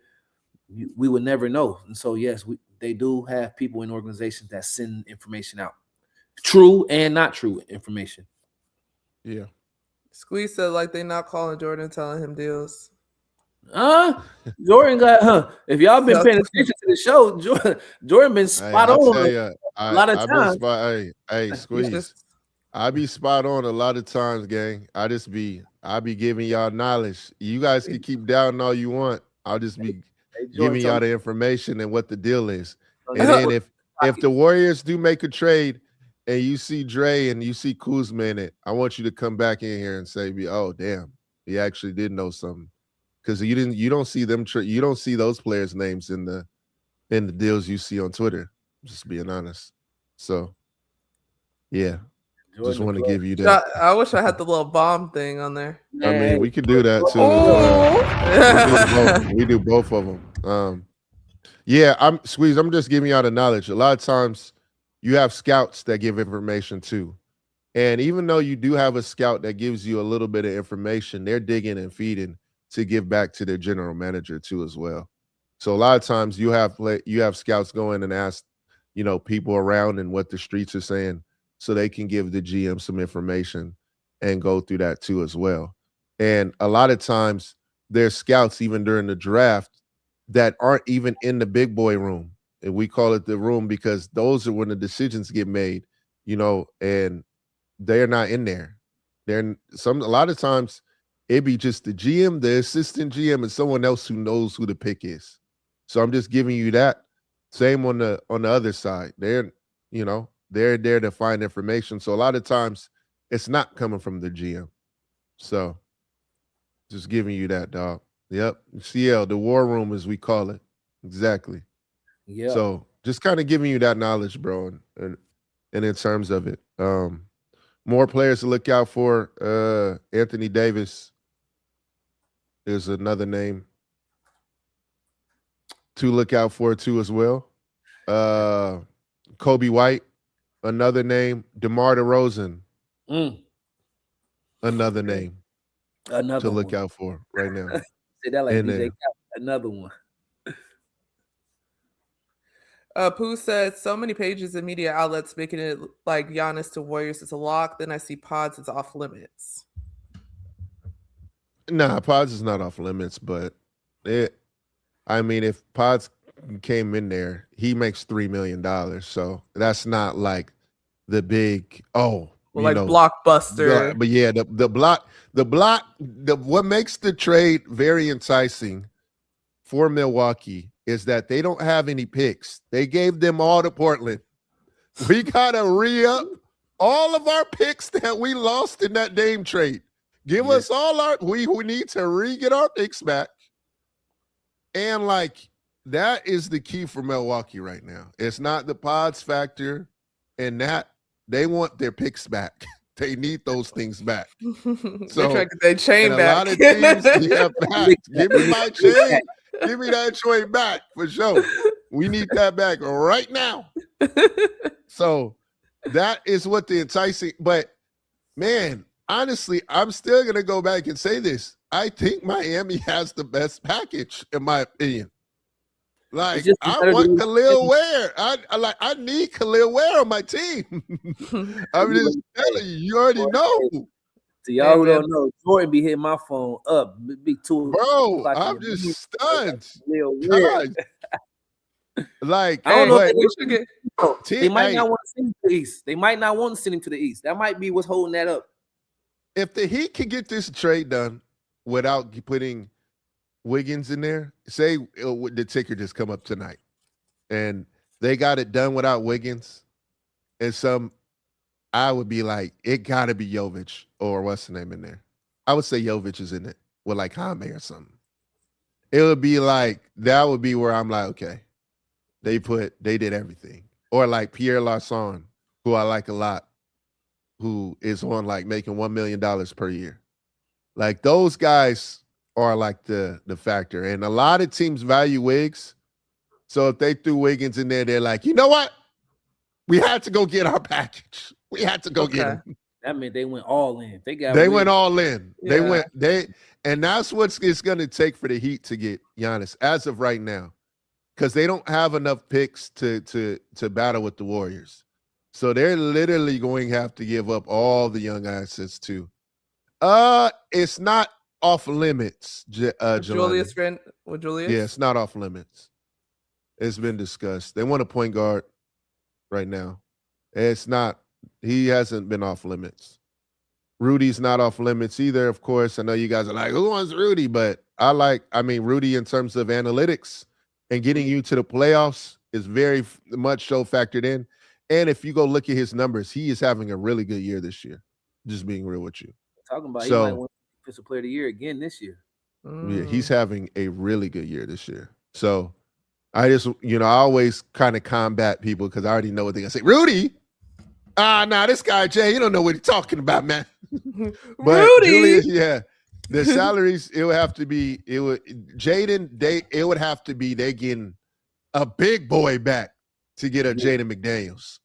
we would never know. And so, yes, they do have people in organizations that send information out. True and not true information. Yeah. Squeeze said, like, they not calling Jordan telling him deals. Jordan got, if y'all been paying attention to the show, Jordan been spot on a lot of times. Hey, Squeeze. I be spot on a lot of times, gang. I be giving y'all knowledge. You guys can keep doubting all you want. I'll just be giving y'all the information and what the deal is. And then if the Warriors do make a trade and you see Dre and you see Kuzma in it, I want you to come back in here and say, "Oh, damn, he actually did know something," because you don't see them. You don't see those players' names in the deals you see on Twitter. Just being honest. So, yeah. Jordan, just want to give you that. I wish I had the little bomb thing on there. I mean, we could do that too. We do both of them. I'm Squeeze. I'm just giving y'all the knowledge. A lot of times you have scouts that give information too. And even though you do have a scout that gives you a little bit of information, they're digging and feeding to give back to their general manager too as well. So a lot of times you have scouts go in and ask, people around and what the streets are saying, so they can give the GM some information and go through that too as well. And a lot of times there's scouts even during the draft that aren't even in the big boy room. And we call it the room because those are when the decisions get made, and they're not in there. A lot of times it'd be just the GM, the assistant GM, and someone else who knows who the pick is. So I'm just giving you that. Same on the other side. They're there to find information. So a lot of times it's not coming from the GM. So just giving you that, dog. Yep. CL, the war room as we call it. Exactly. Yeah. So just kind of giving you that knowledge, bro. And in terms of it, more players to look out for. Anthony Davis is another name to look out for too as well. Kobe White, another name. DeMar DeRozan, another name to look out for right now. Say that like DJ another one. Pooh said, so many pages and media outlets making it like Giannis to Warriors is a lock. Then I see Pods, it's off limits. Nah, Pods is not off limits, but if Pods came in there, he makes $3 million. So that's not like the big blockbuster. But yeah, what makes the trade very enticing for Milwaukee is that they don't have any picks. They gave them all to Portland. We gotta re-up all of our picks that we lost in that Dame trade. Give us all we need to get our picks back. And that is the key for Milwaukee right now. It's not the Pods factor, and that they want their picks back. They need those things back. So they chain back. A lot of teams, give me my chain. Give me that trade back for sure. We need that back right now. So that is what the enticing. But man, honestly, I'm still gonna go back and say this. I think Miami has the best package, in my opinion. Like, I want Khalil Ware. I need Khalil Ware on my team. I'm just telling you, you already know. To y'all who don't know, Jordan be hitting my phone up. Big two. Bro, I'm just stunned. Guys. Like, I don't know if we should get. They might not want to send him to the East. They might not want to send him to the East. That might be what's holding that up. If the Heat could get this trade done without putting Wiggins in there, say the ticker just come up tonight, and they got it done without Wiggins, and I would be like, it got to be Jovic or what's the name in there. I would say Jovic is in it with like Jaime or something. It would be like, that would be where I'm like, okay, they did everything. Or like Pierre Larsson, who I like a lot, who is on like making $1 million per year. Like, those guys are like the factor. And a lot of teams value Wiggs. So if they threw Wiggins in there, they're like, you know what? We had to go get our package. We had to go get him. That meant they went all in. They went all in. Yeah. And that's what it's going to take for the Heat to get Giannis as of right now, because they don't have enough picks to battle with the Warriors. So they're literally going to have to give up all the young assets too. It's not off limits. Julius. Yeah, it's not off limits. It's been discussed. They want a point guard right now. It's not. He hasn't been off limits. Rudy's not off limits either, of course. I know you guys are like, who wants Rudy? But Rudy in terms of analytics and getting you to the playoffs is very much so factored in. And if you go look at his numbers, he is having a really good year this year. Just being real with you. Talking about he might win Defensive Player of the Year again this year. Yeah, he's having a really good year this year. So I just, I always kind of combat people because I already know what they're going to say. Rudy? This guy, Jay, you don't know what he's talking about, man. But Rudy? Julius, yeah, the salaries, it would have to be, it would have to be they getting a big boy back to get a Jaden McDaniels.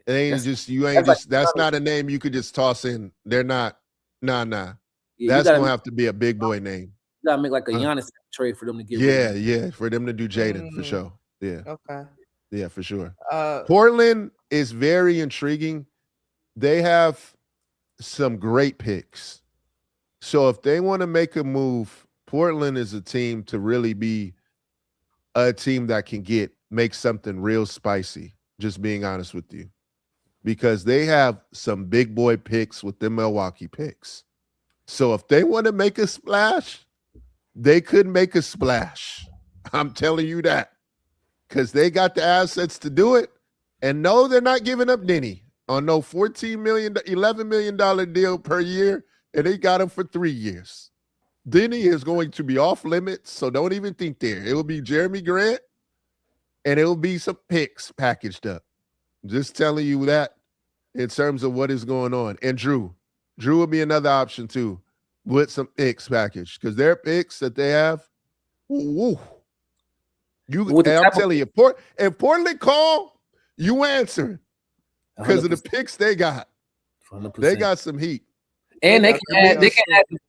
It ain't that's not a name you could just toss in. They're not, nah. Yeah, that's going to have to be a big boy name. You got to make like a Giannis trade for them to get Yeah, for them to do Jaden, for sure. Yeah. Okay. Yeah, for sure. Portland is very intriguing. They have some great picks. So if they want to make a move, Portland is a team to really be a team that can make something real spicy, just being honest with you. Because they have some big boy picks with the Milwaukee picks. So if they want to make a splash, they could make a splash. I'm telling you that. Because they got the assets to do it. And no, they're not giving up Denny on no $14 million, $11 million deal per year. And they got him for 3 years. Denny is going to be off limits, so don't even think there. It will be Jeremy Grant, and it will be some picks packaged up. Just telling you that in terms of what is going on. And Drew will be another option too with some picks packaged because their picks that they have, woo. I'm telling you, if Portland call, you answer because of the picks they got. 100%. They got some heat. And they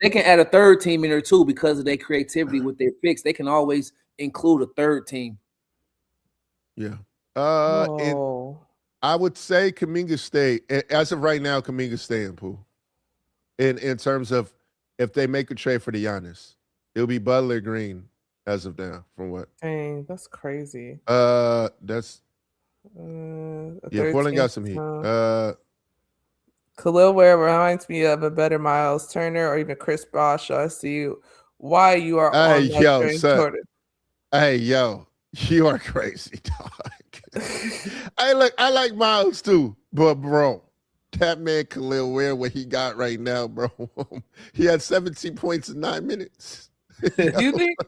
can add a third team in there too because of their creativity with their picks. They can always include a third team. Yeah. And I would say Kuminga stay. As of right now, Kuminga stay in pool. In terms of if they make a trade for the Giannis, it'll be Butler Green as of now. From what? Dang, that's crazy. That's Portland got some heat. Khalil Ware reminds me of a better Miles Turner or even Chris Bosh. I see why you are on that train, Jordan. Hey, yo, you are crazy, dog. I like Miles too, but bro, that man Khalil Ware, what he got right now, bro. He had 17 points in 9 minutes. You think?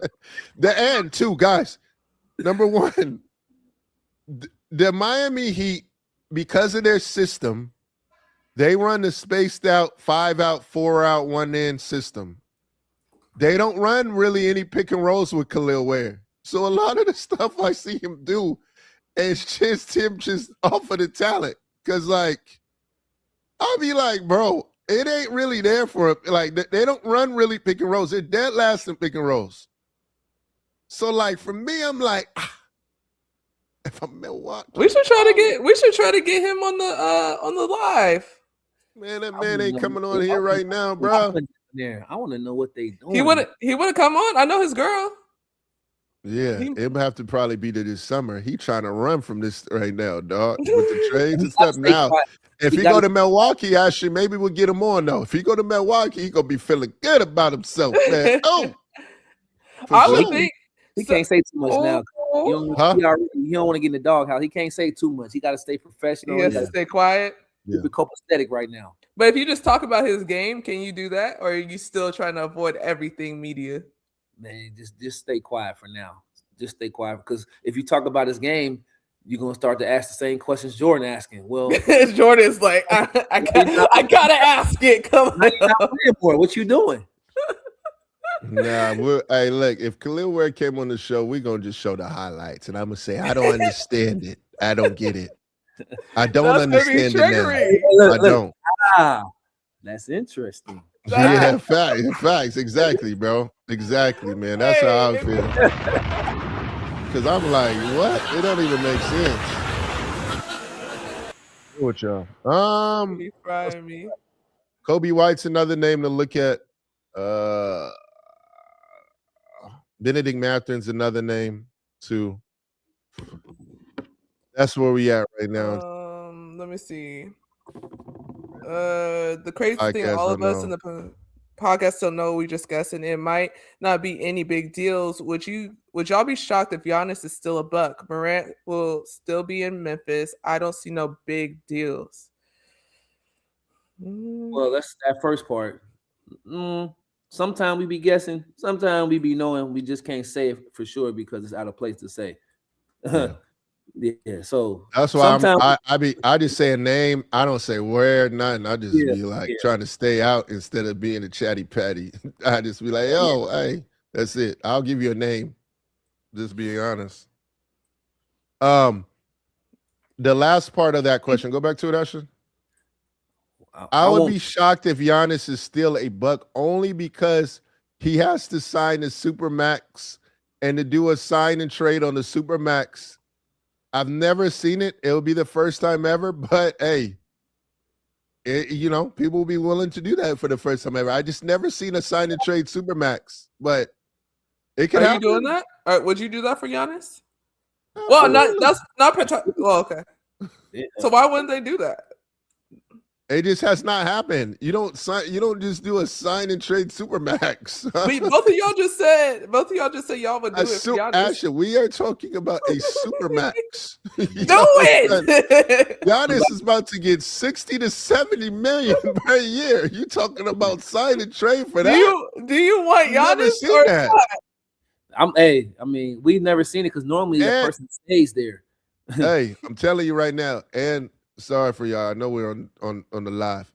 The end too, guys. Number one, the Miami Heat, because of their system, they run the spaced out 5 out, 4 out, 1 in system. they don't run really any pick and rolls with Khalil Ware. So a lot of the stuff I see him do is just him just off of the talent. Because, like, I'll be like, bro, it ain't really there for him. Like, they don't run really pick and rolls. They're dead last in pick and rolls. So, like, for me, I'm like, if I'm Milwaukee, we should try to get him on the live. Man, that man ain't coming on here right now, bro. I want to know what they doing. He would come on. I know his girl. Yeah, it would have to probably be to this summer. He trying to run from this right now, dog. With the trades and stuff. Now, if he go to Milwaukee, actually, maybe we'll get him on though. If he go to Milwaukee, he gonna be feeling good about himself, man. Oh, I would think he can't say too much now. He don't want to get in the doghouse. He can't say too much. He got to stay professional. He has to stay quiet. He's copacetic right now. But if you just talk about his game, can you do that, or are you still trying to avoid everything media? Man, just stay quiet for now. Just stay quiet, because if you talk about his game, you're gonna start to ask the same questions Jordan asking. Well, Jordan's like, I gotta ask it. Come on, what you doing? Nah, hey, look, if Khalil Ware came on the show, we're gonna just show the highlights, and I'm gonna say I don't understand it. I don't get it. I don't understand it now. I don't. That's interesting. Yeah, facts. Exactly, bro. Exactly, man. That's how I feel. Because I'm like, what? It don't even make sense. What y'all? He's frying me. Kobe White's another name to look at. Benedict Mathurin's another name too. That's where we at right now. Let me see. The crazy thing, all of us in the podcast don't know. We just guessing it might not be any big deals. Would y'all be shocked if Giannis is still a Buck? Morant will still be in Memphis. I don't see no big deals. Well, that's that first part. Sometimes we be guessing. Sometimes we be knowing. We just can't say it for sure because it's out of place to say. Yeah, so that's why I just say a name. I don't say where, nothing. I just be like trying to stay out instead of being a chatty patty. I just be like, yo, hey, that's it. I'll give you a name. Just being honest. The last part of that question, go back to it, Ashton. I would be shocked if Giannis is still a Buck, only because he has to sign a Supermax, and to do a sign and trade on the Supermax, I've never seen it. It'll be the first time ever, but hey, people will be willing to do that for the first time ever. I just never seen a sign and trade Supermax, but it could happen. You doing that? All right, would you do that for Giannis? Well, that's not. Well, okay. Yeah. So why wouldn't they do that? It just has not happened. You don't just do a sign and trade Supermax. Both of y'all just said y'all would do it for Giannis. Asher, we are talking about a Supermax. Do it. Giannis is about to get 60 to 70 million per year. You talking about sign and trade for that? Do you want Giannis or that? Not? We've never seen it because normally the person stays there. Hey, I'm telling you right now, and sorry for y'all. I know we're on the live.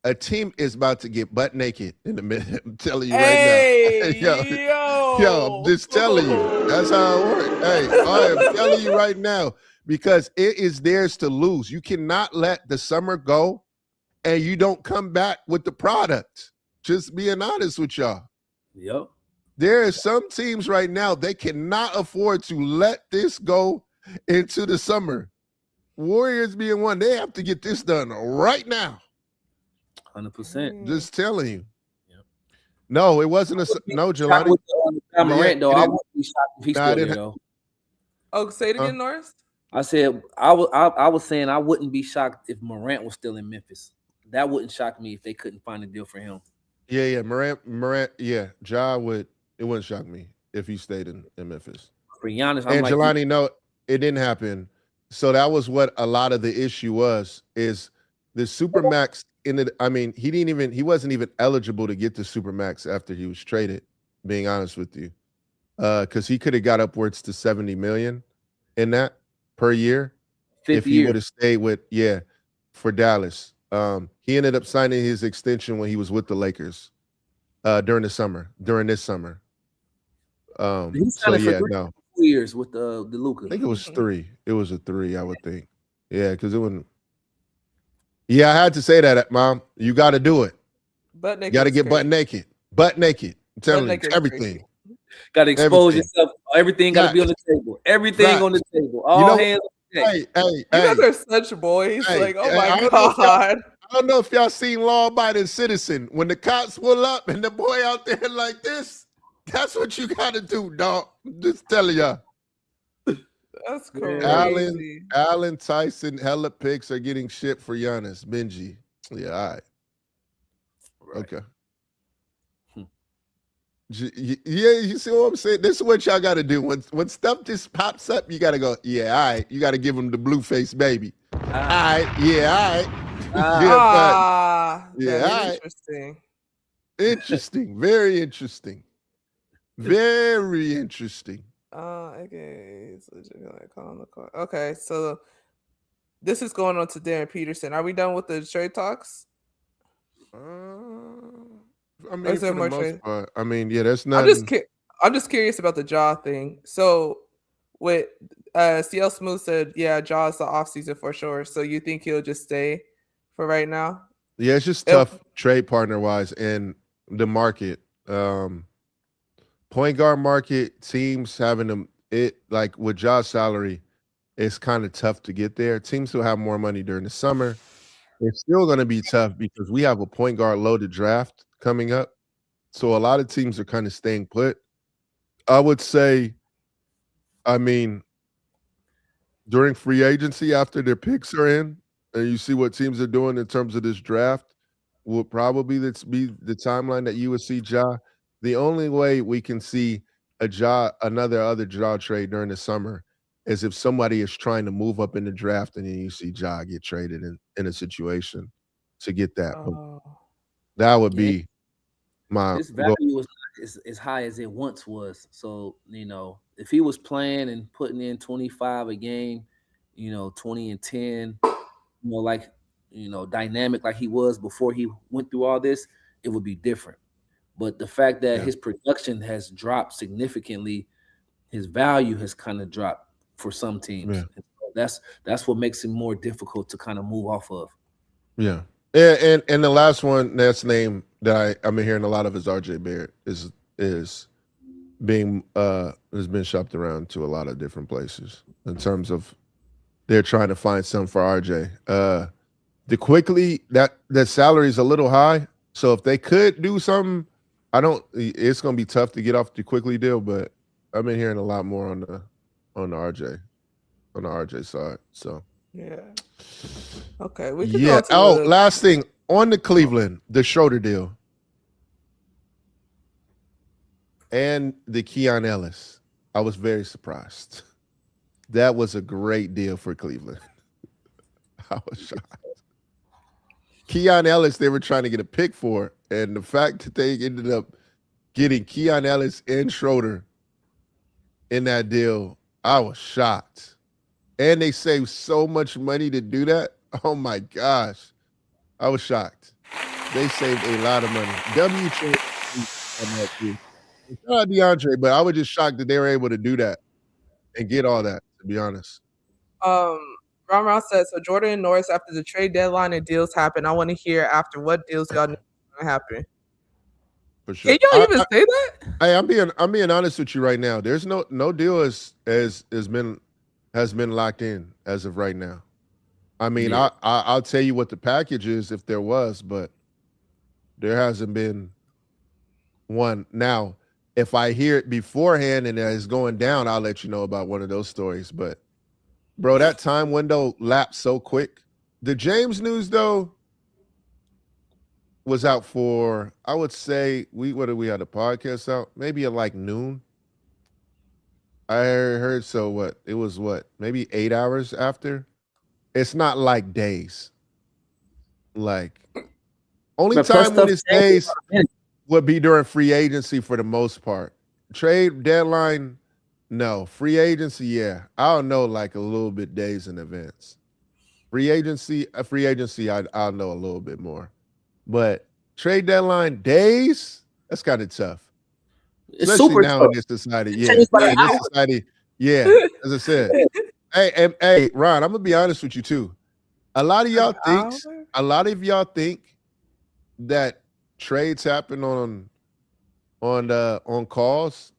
A team is about to get butt naked in a minute. I'm telling you right now. Yo, I'm just telling you. That's how it works. Hey, I am telling you right now, because it is theirs to lose. You cannot let the summer go and you don't come back with the product. Just being honest with y'all. Yep. There are some teams right now, they cannot afford to let this go into the summer. Warriors being one, they have to get this done right now. 100%. Just telling you. Yep. No, it wasn't no, Jelani. Morant, though, I wouldn't be shocked if he's still there, though. Oh, say it again, Norris. I said I was saying I wouldn't be shocked if Morant was still in Memphis. That wouldn't shock me if they couldn't find a deal for him. Yeah, Morant, yeah. It wouldn't shock me if he stayed in Memphis. For Giannis, and Jelani, no, it didn't happen. So that was what a lot of the issue was, is the Supermax he wasn't even eligible to get the Supermax after he was traded, being honest with you. Because he could have got upwards to 70 million in that per year if he would have stayed for Dallas. He ended up signing his extension when he was with the Lakers. during this summer. He So signed it for yeah, no. 4 years with the Luka. I think it was 3. It was a 3, I would think. Yeah, because it wouldn't. Yeah, I had to say that, Mom. You got to do it. Butt naked. You got to get butt naked. Butt naked. I'm telling you, naked is everything. Got to expose Everything. yourself. Everything got to be on the table. Everything on the table. All hands on the table. Hey, You guys are such boys. Hey, like, oh hey, my I God. don't know if y'all seen Law Abiding Citizen. When the cops pull up and the boy out there like this, that's what you got to do, dog. I'm just telling y'all. That's crazy. Allen Tyson, hella picks are getting shit for Giannis. Benji. Yeah, all right. Okay. Yeah, you see what I'm saying? This is what y'all got to do. When stuff just pops up, you got to go, yeah, all right. You got to give them the blue face, baby. All right. Yeah, all right. Yeah, all right. Interesting. Interesting. Very interesting. Very interesting. Okay. Okay, so this is going on to Darren Peterson. Are we done with the trade talks? I mean, for the most part. I mean, yeah, that's not. I'm just curious about the Jaw thing. So, with CL Smooth said, yeah, Jaw's the offseason for sure. So you think he'll just stay for right now? Yeah, it's just tough trade partner wise in the market. Point guard market teams having them like with Jaw's salary, it's kind of tough to get there. Teams who have more money during the summer, it's still going to be tough because we have a point guard loaded draft coming up. So a lot of teams are kind of staying put. I would say, I mean, during free agency, after their picks are in, and you see what teams are doing in terms of this draft, will probably be the timeline that you would see Ja. The only way we can see another Ja trade during the summer is if somebody is trying to move up in the draft and then you see Ja get traded in a situation to get that. That would be my his value was not as high as it once was. So, if he was playing and putting in 25 a game, 20 and 10, dynamic like he was before he went through all this, it would be different. But the fact that his production has dropped significantly, his value has kind of dropped for some teams. Yeah. That's what makes him more difficult to kind of move off of. Yeah. And the last one that's named that I've been hearing a lot of is RJ Barrett has been shopped around to a lot of different places in terms of they're trying to find something for RJ. That salary is a little high. So if they could do something, it's gonna be tough to get off the quickly deal, but I've been hearing a lot more on the RJ side. So yeah. Okay. We can go to last thing on the Cleveland, the Schroeder deal. And the Keon Ellis. I was very surprised. That was a great deal for Cleveland. I was shocked. Keon Ellis, they were trying to get a pick for, and the fact that they ended up getting Keon Ellis and Schroeder in that deal, I was shocked. And they saved so much money to do that. Oh my gosh. I was shocked. They saved a lot of money. Shout out DeAndre, but I was just shocked that they were able to do that and get all that, to be honest. Ron says, so Jordan and Norris, after the trade deadline and deals happen, I want to hear after what deals going to happen. For sure. Can y'all even say that? Hey, I'm being honest with you right now. There's no deal has been locked in as of right now. I mean, yeah. I'll tell you what the package is if there was, but there hasn't been one. Now, if I hear it beforehand and it's going down, I'll let you know about one of those stories. But bro, that time window lapsed so quick. The James news though was out for, I would say, we had a podcast out? Maybe at like noon. I heard so what? It was what? Maybe 8 hours after? It's not like days. Like only time when it's days would be during free agency for the most part. Trade deadline, no. Free agency, yeah. I'll know like a little bit days in advance. Free agency, I'll know a little bit more. But trade deadline days, That's kind of tough. It's Especially super now tough. in this society. It Yeah. changed by the In this hour. society. Yeah. As I said. Hey, Ron, I'm gonna be honest with you too. A lot of y'all think that trades happen on calls.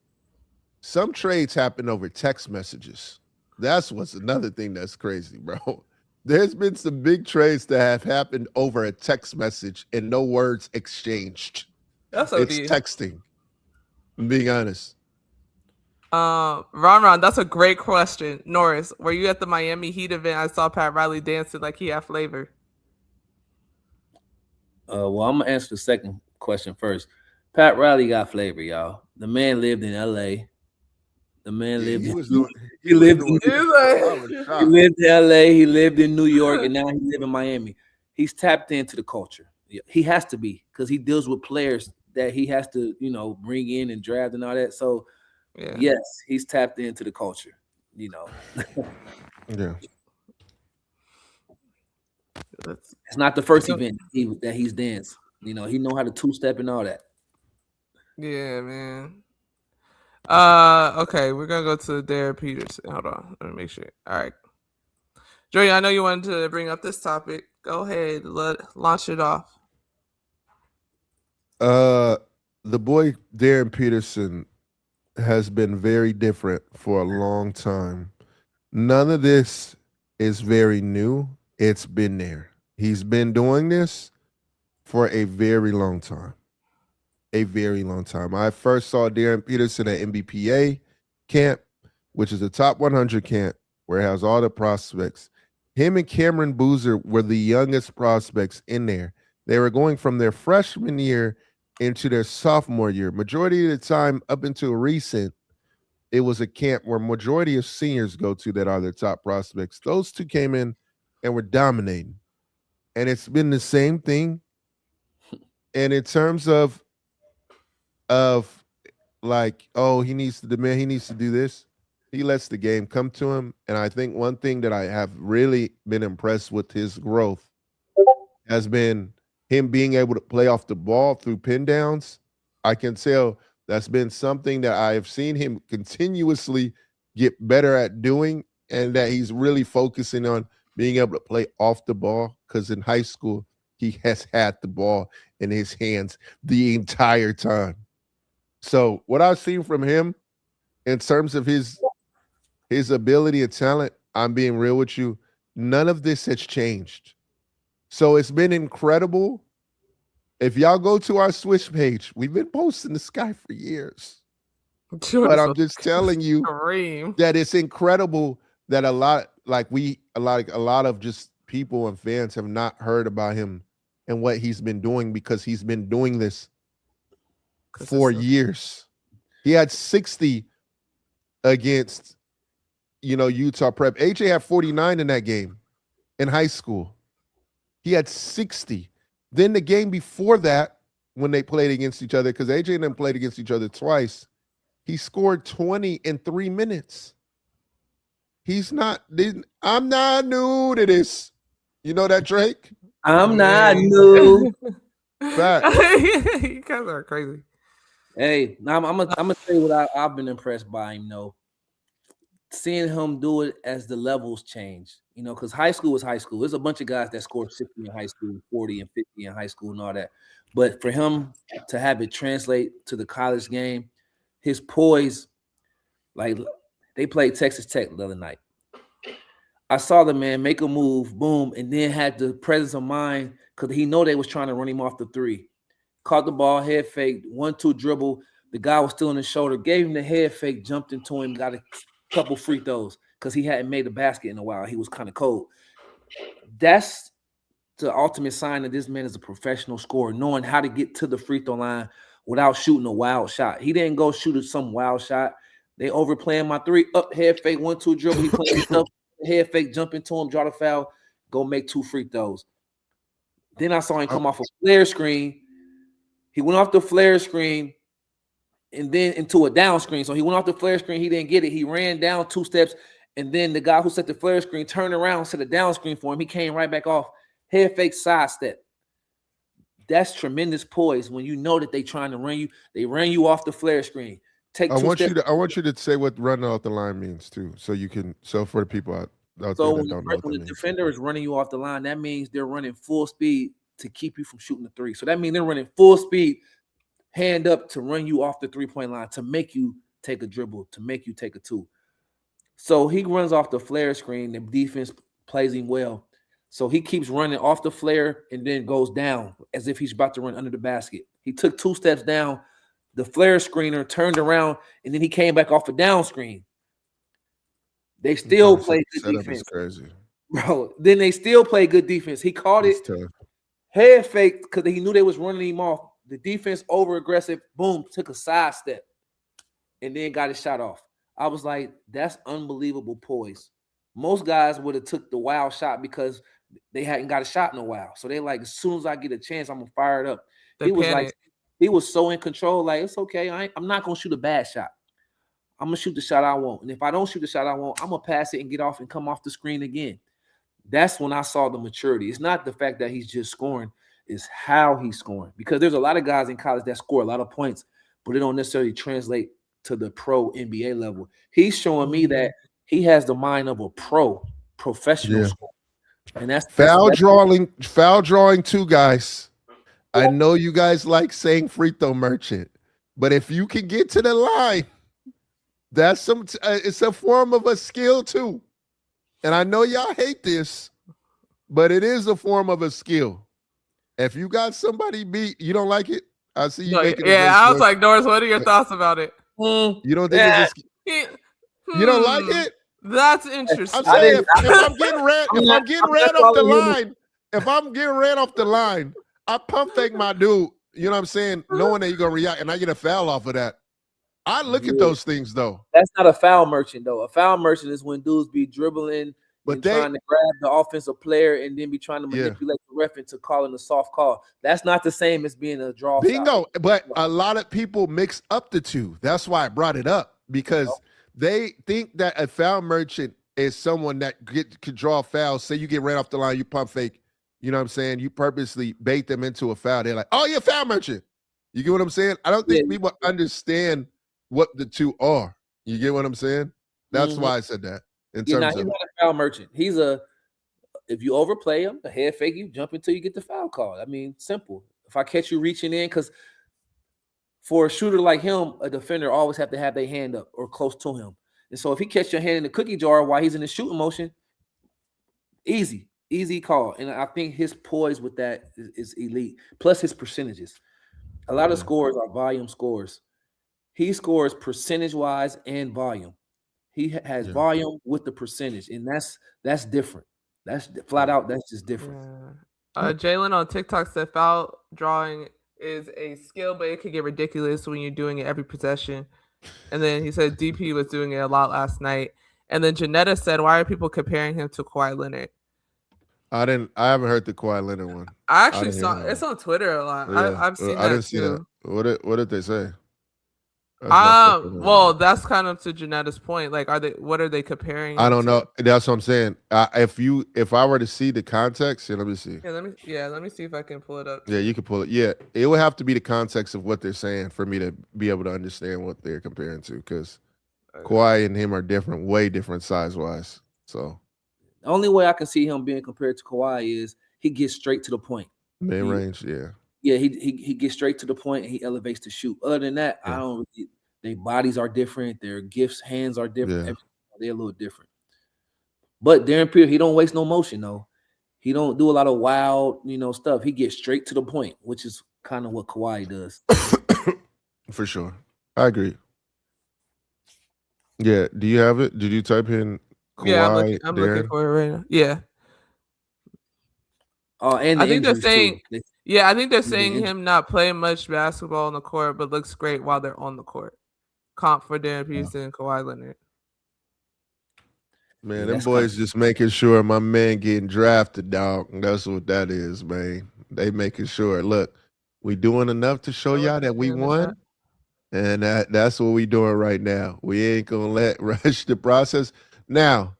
Some trades happen over text messages. That's what's another thing that's crazy, bro. There's been some big trades that have happened over a text message and no words exchanged. That's It's OD. texting. I'm being honest. Ron, that's a great question. Norris, were you at the Miami Heat event? I saw Pat Riley dancing like he had flavor. Well, I'm gonna answer the second question first. Pat Riley got flavor, y'all. The man lived in LA. The man lived in he lived in LA, he lived in New York, and now he lives in Miami. He's tapped into the culture. He has to be, because he deals with players that he has to, bring in and draft and all that. So yes, he's tapped into the culture, Yeah. It's not the first event that he's danced. He know how to two-step and all that. Yeah, man. Okay, we're gonna go to Darius Peterson. Hold on, let me make sure. All right, Joey, I know you wanted to bring up this topic. Go ahead, launch it off. The boy Darius Peterson has been very different for a long time. None of this is very new. It's been there. He's been doing this for a very long time. A very long time. I first saw Darius Peterson at NBPA camp, which is a top 100 camp where it has all the prospects. Him and Cameron Boozer were the youngest prospects in there. They were going from their freshman year into their sophomore year. Majority of the time, up until recent, it was a camp where majority of seniors go to that are their top prospects. Those two came in and were dominating. And it's been the same thing. And in terms of like, oh, he needs to demand, he needs to do this, he lets the game come to him. And I think one thing that I have really been impressed with his growth has been him being able to play off the ball through pin downs. I can tell that's been something that I have seen him continuously get better at doing, and that he's really focusing on being able to play off the ball, because in high school, he has had the ball in his hands the entire time. So what I've seen from him in terms of his ability and talent, I'm being real with you, none of this has changed. So it's been incredible. If y'all go to our Swish page, we've been posting this guy for years. But I'm just telling you that it's incredible that a lot of just people and fans have not heard about him and what he's been doing, because he's been doing this for years. He had 60 against Utah Prep. AJ had 49 in that game in high school. He had 60. Then the game before that, when they played against each other, because AJ and them played against each other twice, he scored 20 in 3 minutes. I'm not new to this. You know that, Drake? I'm not new. Fact. You guys are crazy. Hey, I'm gonna tell you what I've been impressed by him, though. Seeing him do it as the levels change, because high school is high school. There's a bunch of guys that scored 60 in high school, 40 and 50 in high school and all that. But for him to have it translate to the college game, his poise, like they played Texas Tech the other night. I saw the man make a move, boom, and then had the presence of mind, because he know they was trying to run him off the three. Caught the ball, head fake, 1-2 dribble. The guy was still on his shoulder, gave him the head fake, jumped into him, got a couple free throws, because he hadn't made a basket in a while. He was kind of cold. That's the ultimate sign that this man is a professional scorer, knowing how to get to the free throw line without shooting a wild shot. He didn't go shoot some wild shot. They overplaying my three, up, head fake, 1-2 dribble. He playing stuff, head fake, jump into him, draw the foul, go make 2 free throws. Then I saw him come off a flare screen. He went off the flare screen and then into a down screen. So he went off the flare screen. He didn't get it. He ran down 2 steps. And then the guy who set the flare screen turned around, set a down screen for him. He came right back off. Head fake, side step. That's tremendous poise when you know that they trying to run you. They ran you off the flare screen. Take I two want steps. you to say what running off the line means too, so for the people out there So that don't know what when that the means. defender is running you off the line, that means they're running full speed to keep you from shooting the three. So that means they're running full speed, hand up to run you off the 3-point line, to make you take a dribble, to make you take a two. So he runs off the flare screen. The defense plays him well. So he keeps running off the flare and then goes down as if he's about to run under the basket. He took 2 steps down. The flare screener turned around, and then he came back off a down screen. They still play good setup defense. is crazy, bro. Then they still play good defense. He called it tough. Head fake because he knew they was running him off. The defense over aggressive. Boom, took a side step, and then got his shot off. I was like, that's unbelievable poise. Most guys would have took the wild shot because they hadn't got a shot in a while. So they like, as soon as I get a chance, I'm gonna fire it up. He was like, he was so in control. Like, it's okay. I'm not gonna shoot a bad shot. I'm gonna shoot the shot I want. And if I don't shoot the shot I want, I'm gonna pass it and get off and come off the screen again. That's when I saw the maturity. It's not the fact that he's just scoring, it's how he's scoring. Because there's a lot of guys in college that score a lot of points, but they don't necessarily translate to the pro NBA level. He's showing me that he has the mind of a professional scorer. And that's foul drawing too, guys. I know you guys like saying free throw merchant, but if you can get to the line, that's it's a form of a skill too. And I know y'all hate this, but it is a form of a skill. If you got somebody beat, you don't like it? I see you making it. Yeah, I was like, Norris, what are your thoughts about it? You don't think it's you don't like it? That's interesting. I'm saying if I'm getting ran off the line, I pump fake my dude. You know what I'm saying? Knowing that you're gonna react, and I get a foul off of that. I look at those things though. That's not a foul merchant though. A foul merchant is when dudes be dribbling and trying to grab the offensive player and then be trying to manipulate the ref into calling a soft call. That's not the same as being a draw. Bingo. But a lot of people mix up the two. That's why I brought it up, because they think that a foul merchant is someone that could draw fouls. Say you get ran off the line, you pump fake. You know what I'm saying? You purposely bait them into a foul. They're like, oh, you're a foul merchant. You get what I'm saying? I don't think people understand what the two are. You get what I'm saying? That's why I said that. He's not a foul merchant. He's if you overplay him, a head fake, you jump until you get the foul call. I mean, simple. If I catch you reaching in, because for a shooter like him, a defender always have to have their hand up or close to him. And so if he catch your hand in the cookie jar while he's in the shooting motion, easy call. And I think his poise with that is elite. Plus his percentages. A lot of scores are volume scores. He scores percentage-wise and volume. He has volume with the percentage, and that's different. That's flat out. That's just different. Jalen on TikTok said foul drawing is a skill, but it could get ridiculous when you're doing it every possession. And then he said DP was doing it a lot last night. And then Janetta said, why are people comparing him to Kawhi Leonard? I haven't heard the Kawhi Leonard one. I actually saw it's on Twitter a lot. Yeah. I've seen that. I didn't see that. What did they say? Well, that's kind of to Janetta's point. Like, what are they comparing? I don't know. That's what I'm saying. If I were to see the context, let me see. Let me see if I can pull it up. Yeah, you can pull it. Yeah, it would have to be the context of what they're saying for me to be able to understand what they're comparing to, because Kawhi and him are different, way different size wise. So the only way I can see him being compared to Kawhi is he gets straight to the point. Mid range, yeah. Yeah, he gets straight to the point and he elevates to shoot. Other than that, I don't really, their bodies are different, their gifts, hands are different. Yeah. They're a little different. But Darren Pierce, he don't waste no motion though. He don't do a lot of wild, stuff. He gets straight to the point, which is kind of what Kawhi does. For sure. I agree. Yeah. Do you have it? Did you type in Kawhi? Yeah, I'm looking for it right now. Yeah. Oh, and I think they're saying I think they're saying him not playing much basketball on the court, but looks great while they're on the court. Comp for Darren Peterson and Kawhi Leonard. Man, them boys just making sure my man getting drafted, dog. That's what that is, man. They making sure. Look, we doing enough to show y'all that we won, and that's what we doing right now. We ain't gonna rush the process. Now,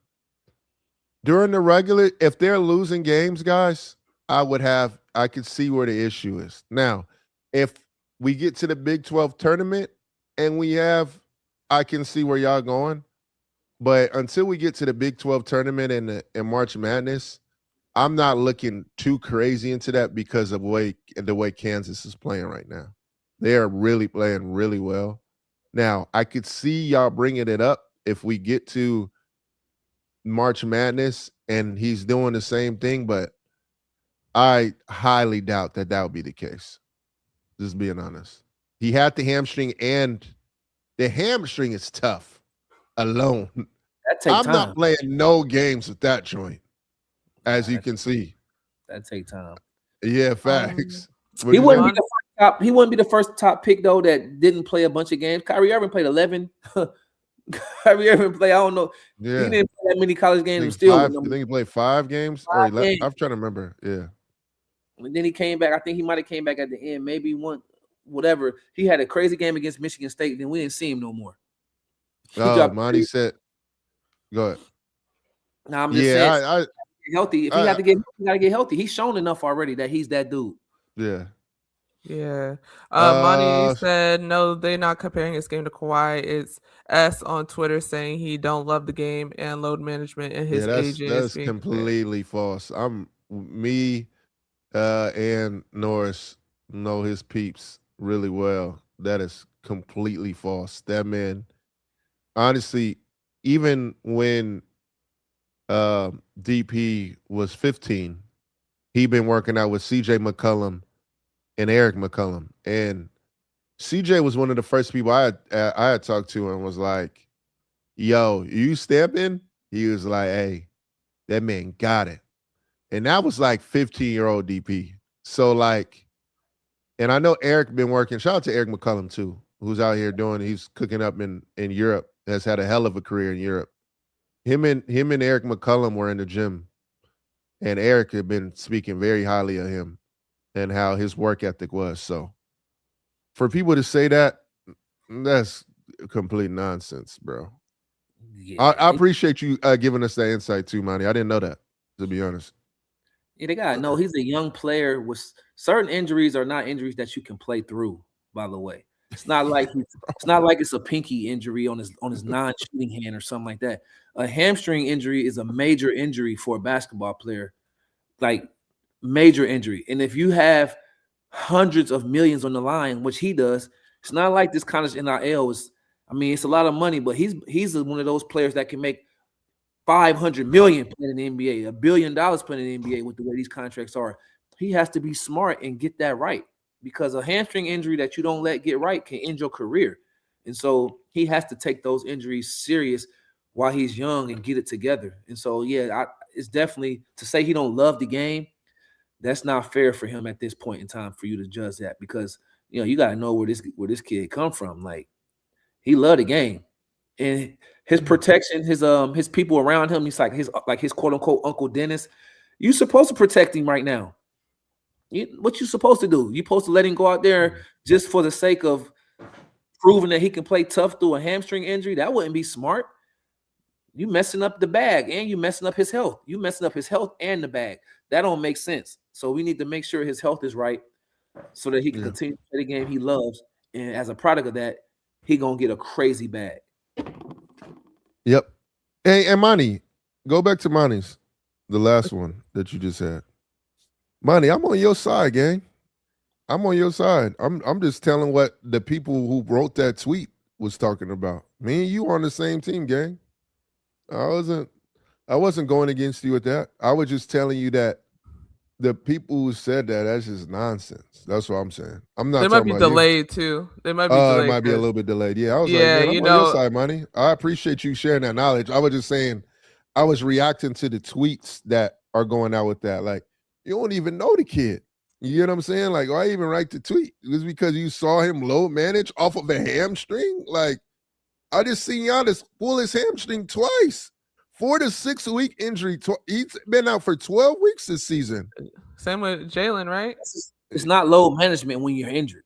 during the regular, if they're losing games, guys, I could see where the issue is. Now, if we get to the Big 12 tournament and I can see where y'all going. But until we get to the Big 12 tournament and March Madness, I'm not looking too crazy into that because of the way Kansas is playing right now. They are really playing really well. Now, I could see y'all bringing it up if we get to March Madness and he's doing the same thing, but I highly doubt that would be the case. Just being honest. He had the hamstring, and the hamstring is tough alone. That takes I'm time. not playing no games with that joint, as you can see. That takes time. Yeah, facts. He wouldn't be the first top pick though that didn't play a bunch of games. Kyrie Irving played 11. Kyrie Irving played, I don't know. Yeah. He didn't play that many college games. I think he played 5 games. I'm trying to remember. Yeah. And then he came back. I think he might have came back at the end. Maybe one, whatever. He had a crazy game against Michigan State. Then we didn't see him no more. Monty said, go ahead. Now I'm just saying, I healthy. If he had to get, he got to get healthy. He's shown enough already that he's that dude. Yeah. Yeah. Monty said, no, they're not comparing his game to Kawhi. It's S on Twitter saying he don't love the game and load management and his agent. That's completely false. And Norris know his peeps really well. That is completely false. That man, honestly, even when DP was 15, he been working out with CJ McCallum and Eric McCallum. And CJ was one of the first people I had talked to and was like, yo, you stepping? He was like, hey, that man got it. And that was like 15-year-old DP. So like, and I know Eric been working, shout out to Eric McCallum too, who's out here he's cooking up in Europe, has had a hell of a career in Europe. Him and Eric McCallum were in the gym, and Eric had been speaking very highly of him and how his work ethic was. So for people to say that, that's complete nonsense, bro. Yeah. I appreciate you giving us that insight too, Monty. I didn't know that, to be honest. Yeah, they got no. He's a young player with certain injuries are not injuries that you can play through. By the way, it's not like it's a pinky injury on his non-shooting hand or something like that. A hamstring injury is a major injury for a basketball player, like major injury. And if you have hundreds of millions on the line, which he does, it's not like this college NIL is. I mean, it's a lot of money, but he's one of those players that can make $500 million playing in the NBA, $1 billion playing in the NBA with the way these contracts are. He has to be smart and get that right, because a hamstring injury that you don't let get right can end your career. And so he has to take those injuries serious while he's young and get it together. And so, yeah, it's definitely to say he don't love the game. That's not fair for him at this point in time for you to judge that, because, you know, you got to know where this kid come from. Like, he loved the game. And his protection, his people around him, he's like his quote unquote Uncle Dennis. You supposed to protect him right now. What you supposed to do? You supposed to let him go out there just for the sake of proving that he can play tough through a hamstring injury? That wouldn't be smart. You messing up the bag and you messing up his health. You messing up his health and the bag. That don't make sense. So we need to make sure his health is right so that he can continue to play the game he loves. And as a product of that, he gonna get a crazy bag. Yep. Hey, and Monty, go back to Monty's, the last one that you just had. Monty, I'm on your side, gang. I'm on your side. I'm just telling what the people who wrote that tweet was talking about. Me and you on the same team, gang. I wasn't going against you with that. I was just telling you that the people who said that's just nonsense. That's what I'm saying. I'm not. They might be delayed too. They might be delayed. It might be a little bit delayed. Yeah, I was like, man, I'm on your side, Monty. I appreciate you sharing that knowledge. I was just saying, I was reacting to the tweets that are going out with that. Like, you don't even know the kid. You get what I'm saying? Like, why even write the tweet? It was because you saw him load manage off of a hamstring. Like, I just seen Giannis pull his hamstring twice. 4 to 6 week injury. He's been out for 12 weeks this season. Same with Jalen, right? It's not load management when you're injured.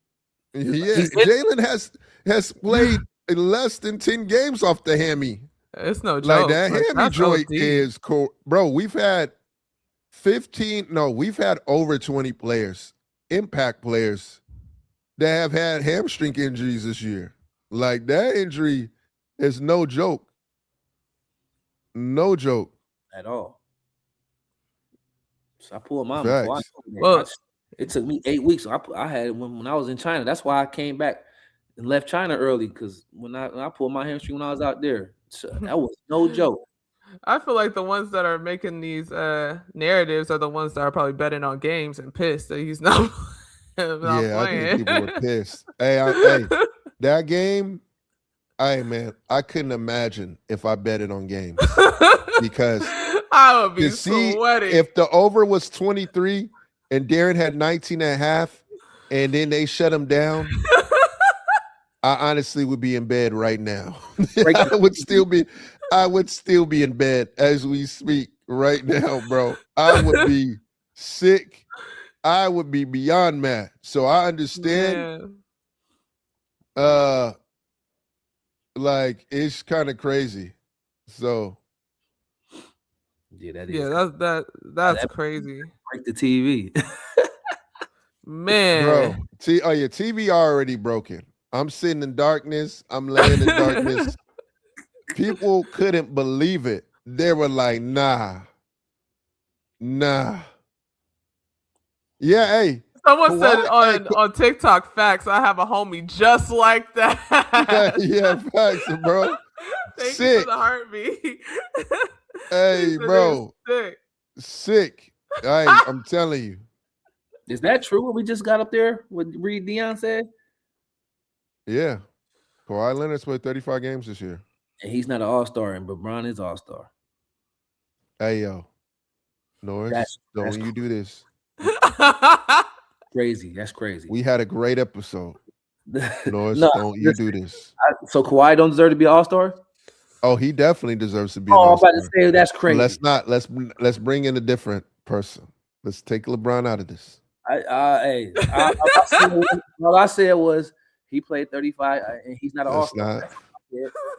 Yeah, Jalen has played less than 10 games off the hammy. It's no joke. Like that hammy joint is cool. Bro, we've had 15. No, we've had over 20 players, impact players, that have had hamstring injuries this year. Like, that injury is no joke. No joke. At all. So I pulled mine Facts. before. Well, It took me 8 weeks. I had it when I was in China. That's why I came back and left China early, because when I pulled my hamstring when I was out there, so that was no joke. I feel like the ones that are making these narratives are the ones that are probably betting on games and pissed that he's not, not Yeah, I playing. think people were pissed. Hey, that game, man, I couldn't imagine if I betted on games, because I would be to see sweating. if the over was 23 and Darren had 19 and a half and then they shut him down, I honestly would be in bed right now. I would still be in bed as we speak right now, bro. I would be sick. I would be beyond mad. So I understand. Like, it's kind of crazy. So Yeah, that is. Yeah, that's crazy. Break the TV. Man. Bro, TV already broken. I'm sitting in darkness. I'm laying in darkness. People couldn't believe it. They were like, nah. Yeah, hey. Someone said on TikTok, facts, I have a homie just like that. Yeah, facts, bro. Thank Sick. you for the heartbeat. Hey, bro. Sick. I'm telling you. Is that true? What we just got up there? What Reed Dion said? Yeah. Kawhi Leonard's played 35 games this year. And he's not an all-star, and LeBron is all-star. Hey, yo. Norris, don't you do this. Crazy. That's crazy. We had a great episode. Norris, don't you do this. So Kawhi don't deserve to be all-star? Oh, he definitely deserves to be an all-star. I'm about to say that's crazy. Let's bring in a different person. Let's take LeBron out of this. All I said was he played 35 and he's not an all-star.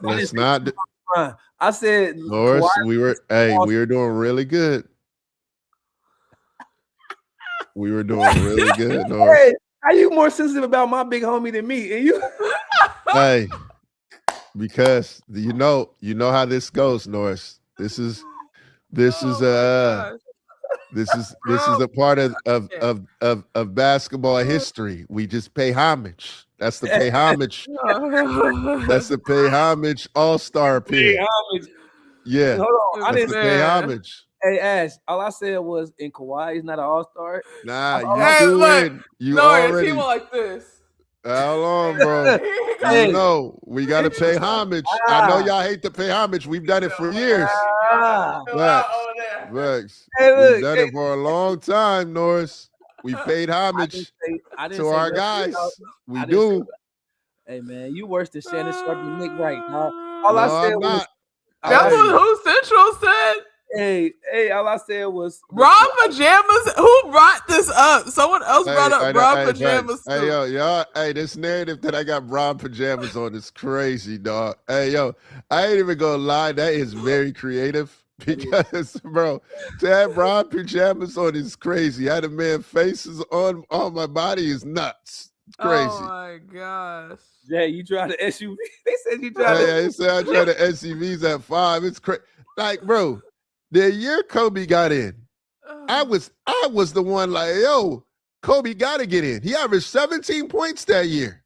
Let's not. I said, Norris, we were doing really good. We were doing really good, Norris. Hey, how you more sensitive about my big homie than me? And you? Hey, because you know how this goes, Norris. This is a part of basketball history. We just pay homage. That's the pay homage. That's the pay homage all-star pick. Yeah. Hold on. I didn't pay homage. Hey, Ash, all I said was in Kawhi, he's not an all-star. Nah, you already. He went like this. How long, bro? Hey. We got to pay homage. I know y'all hate to pay homage. We've done it for years. Vex. We've done it for a long time, Norris. We paid homage to our guys. We do. Hey, man, you worse than Shannon Sharp and Nick Wright. All I said was that's what who Central said. Hey, all I said was Rob Pajamas. Who brought this up? Someone else brought up Rob Pajamas. Hey, y'all. Hey, this narrative that I got Rob Pajamas on is crazy, dog. Hey, yo, I ain't even gonna lie. That is very creative because, bro, to have Rob Pajamas on is crazy. Had a man faces on my body is nuts. It's crazy. Oh my gosh. Jay, you tried the SUV. They said you tried. Yeah, they said I tried the SUVs at 5. It's crazy. Like, bro. The year Kobe got in, I was the one like, yo, Kobe got to get in. He averaged 17 points that year.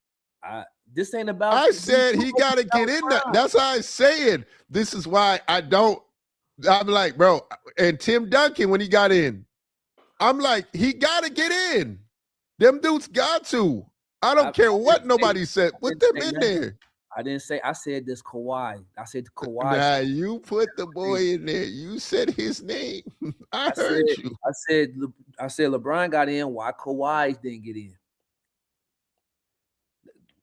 This ain't about. I said he got to get in. That's how I say it. This is why I'm like, bro. And Tim Duncan, when he got in, I'm like, he got to get in. Them dudes got to. I don't care what nobody said. Put them in there. I didn't say. I said this Kawhi. I said Kawhi. Nah, you put the boy in there. You said his name. I heard you. I said LeBron got in. Why Kawhi didn't get in?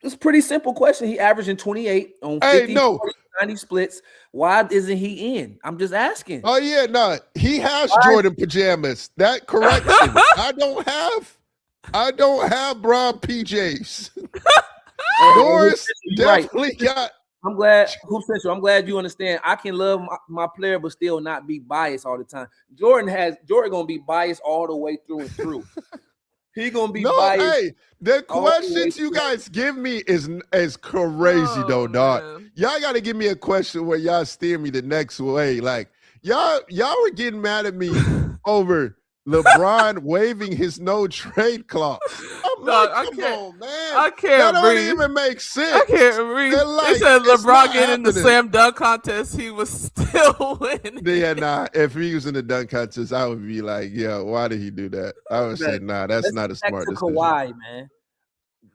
It's a pretty simple question. He averaging 28 on 50, 40, 90 splits. Why isn't he in? I'm just asking. Oh yeah, no. He has Jordan pajamas. That correction. I don't have brown PJs. Norris definitely got I'm glad, Hoop Central. I'm glad you understand. I can love my player, but still not be biased all the time. Jordan gonna be biased all the way through and through. He gonna be biased. Hey, the all the way questions you through. guys give me is crazy though, dog. man. Y'all got to give me a question where y'all steer me the next way. Like y'all were getting mad at me over LeBron waving his no trade clause. I'm Dog, like, come on, man. I can't That breathe. don't even make sense. I can't breathe. Like, They said it's LeBron not getting in the happening. slam dunk contest, he was still winning. Yeah, nah. If he was in the dunk contest, I would be like, yeah, why did he do that? I would say, nah, that's not a smart decision. Kawhi, man.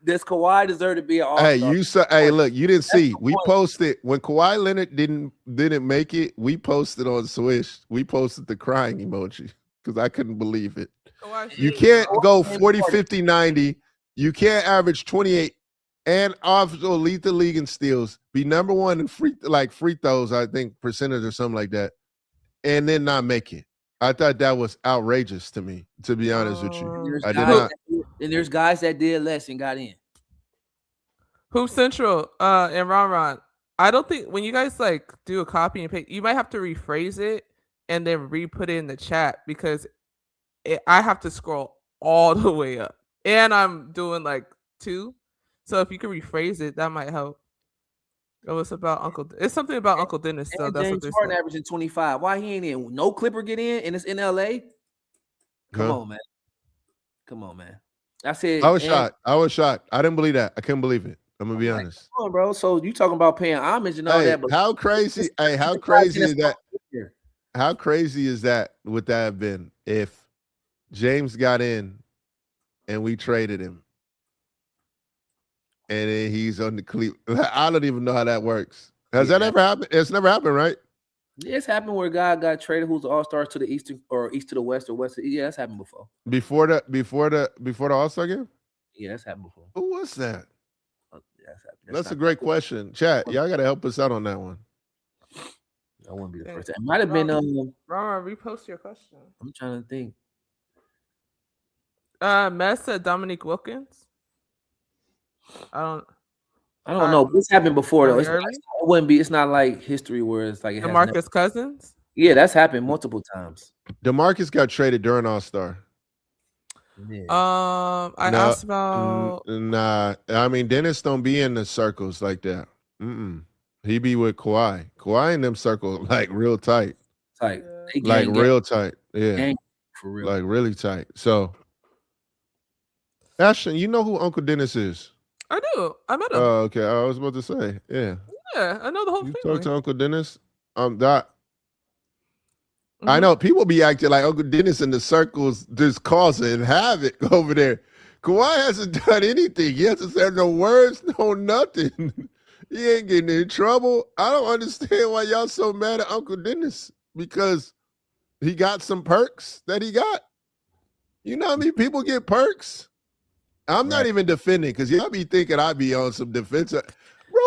Does Kawhi deserve to be an all-star? Hey, you saw. Hey, look, you didn't see. We point. posted when Kawhi Leonard didn't make it. We posted on Swish. We posted the crying emoji because I couldn't believe it. You can't go 40, 50, 90. You can't average 28 and also lead the league in steals, be number one in free throws, I think, percentage or something like that, and then not make it. I thought that was outrageous to me, to be honest with you. I did not. And there's guys that did less and got in. Hoop Central and Ron. I don't think when you guys like do a copy and paste, you might have to rephrase it and then re-put it in the chat because I have to scroll all the way up, and I'm doing like 2. So if you can rephrase it, that might help. It was about Uncle. It's something about Uncle Dennis. So that's James what they're Harden saying. averaging 25. Why he ain't in? No Clipper get in, and it's in LA. Come on, man. Come on, man. I said I was shocked. I didn't believe that. I couldn't believe it. I'm gonna be honest. Come on, bro. So you talking about paying homage and all that? But how crazy? How crazy is that? How crazy is that? Would that have been if James got in and we traded him, and then he's on the Cleveland? I don't even know how that works. Has that ever happened? It's never happened, right? Yeah, it's happened where a guy got traded who's the all-star to the east or east to the west or west. Yeah, that's happened before. Before the All-Star game? Yeah, that's happened before. Who was that? That's a great question. Chat, y'all got to help us out on that one. That wouldn't be the first time. It might have been. Ron, repost your question. I'm trying to think. Mess said Dominique Wilkins. I don't know. This happened before though. It wouldn't be. It's not like history where it's like DeMarcus Cousins. Yeah, that's happened multiple times. DeMarcus got traded during All-Star. Yeah. I asked about. Nah, I mean Dennis don't be in the circles like that. He be with Kawhi. Kawhi in them circles like real tight. Tight. Like real tight. Yeah. Gang, for real. Like really tight. So, Ashten, you know who Uncle Dennis is? I do. I met him. Oh, okay. I was about to say, yeah. Yeah, I know the whole You family. talk to Uncle Dennis? I know people be acting like Uncle Dennis in the circles just causing havoc over there. Kawhi hasn't done anything. He hasn't said no words, no nothing. He ain't getting in trouble. I don't understand why y'all so mad at Uncle Dennis because he got some perks that he got. You know how many people get perks? I'm not even defending because y'all be thinking I be on some defense. Bro,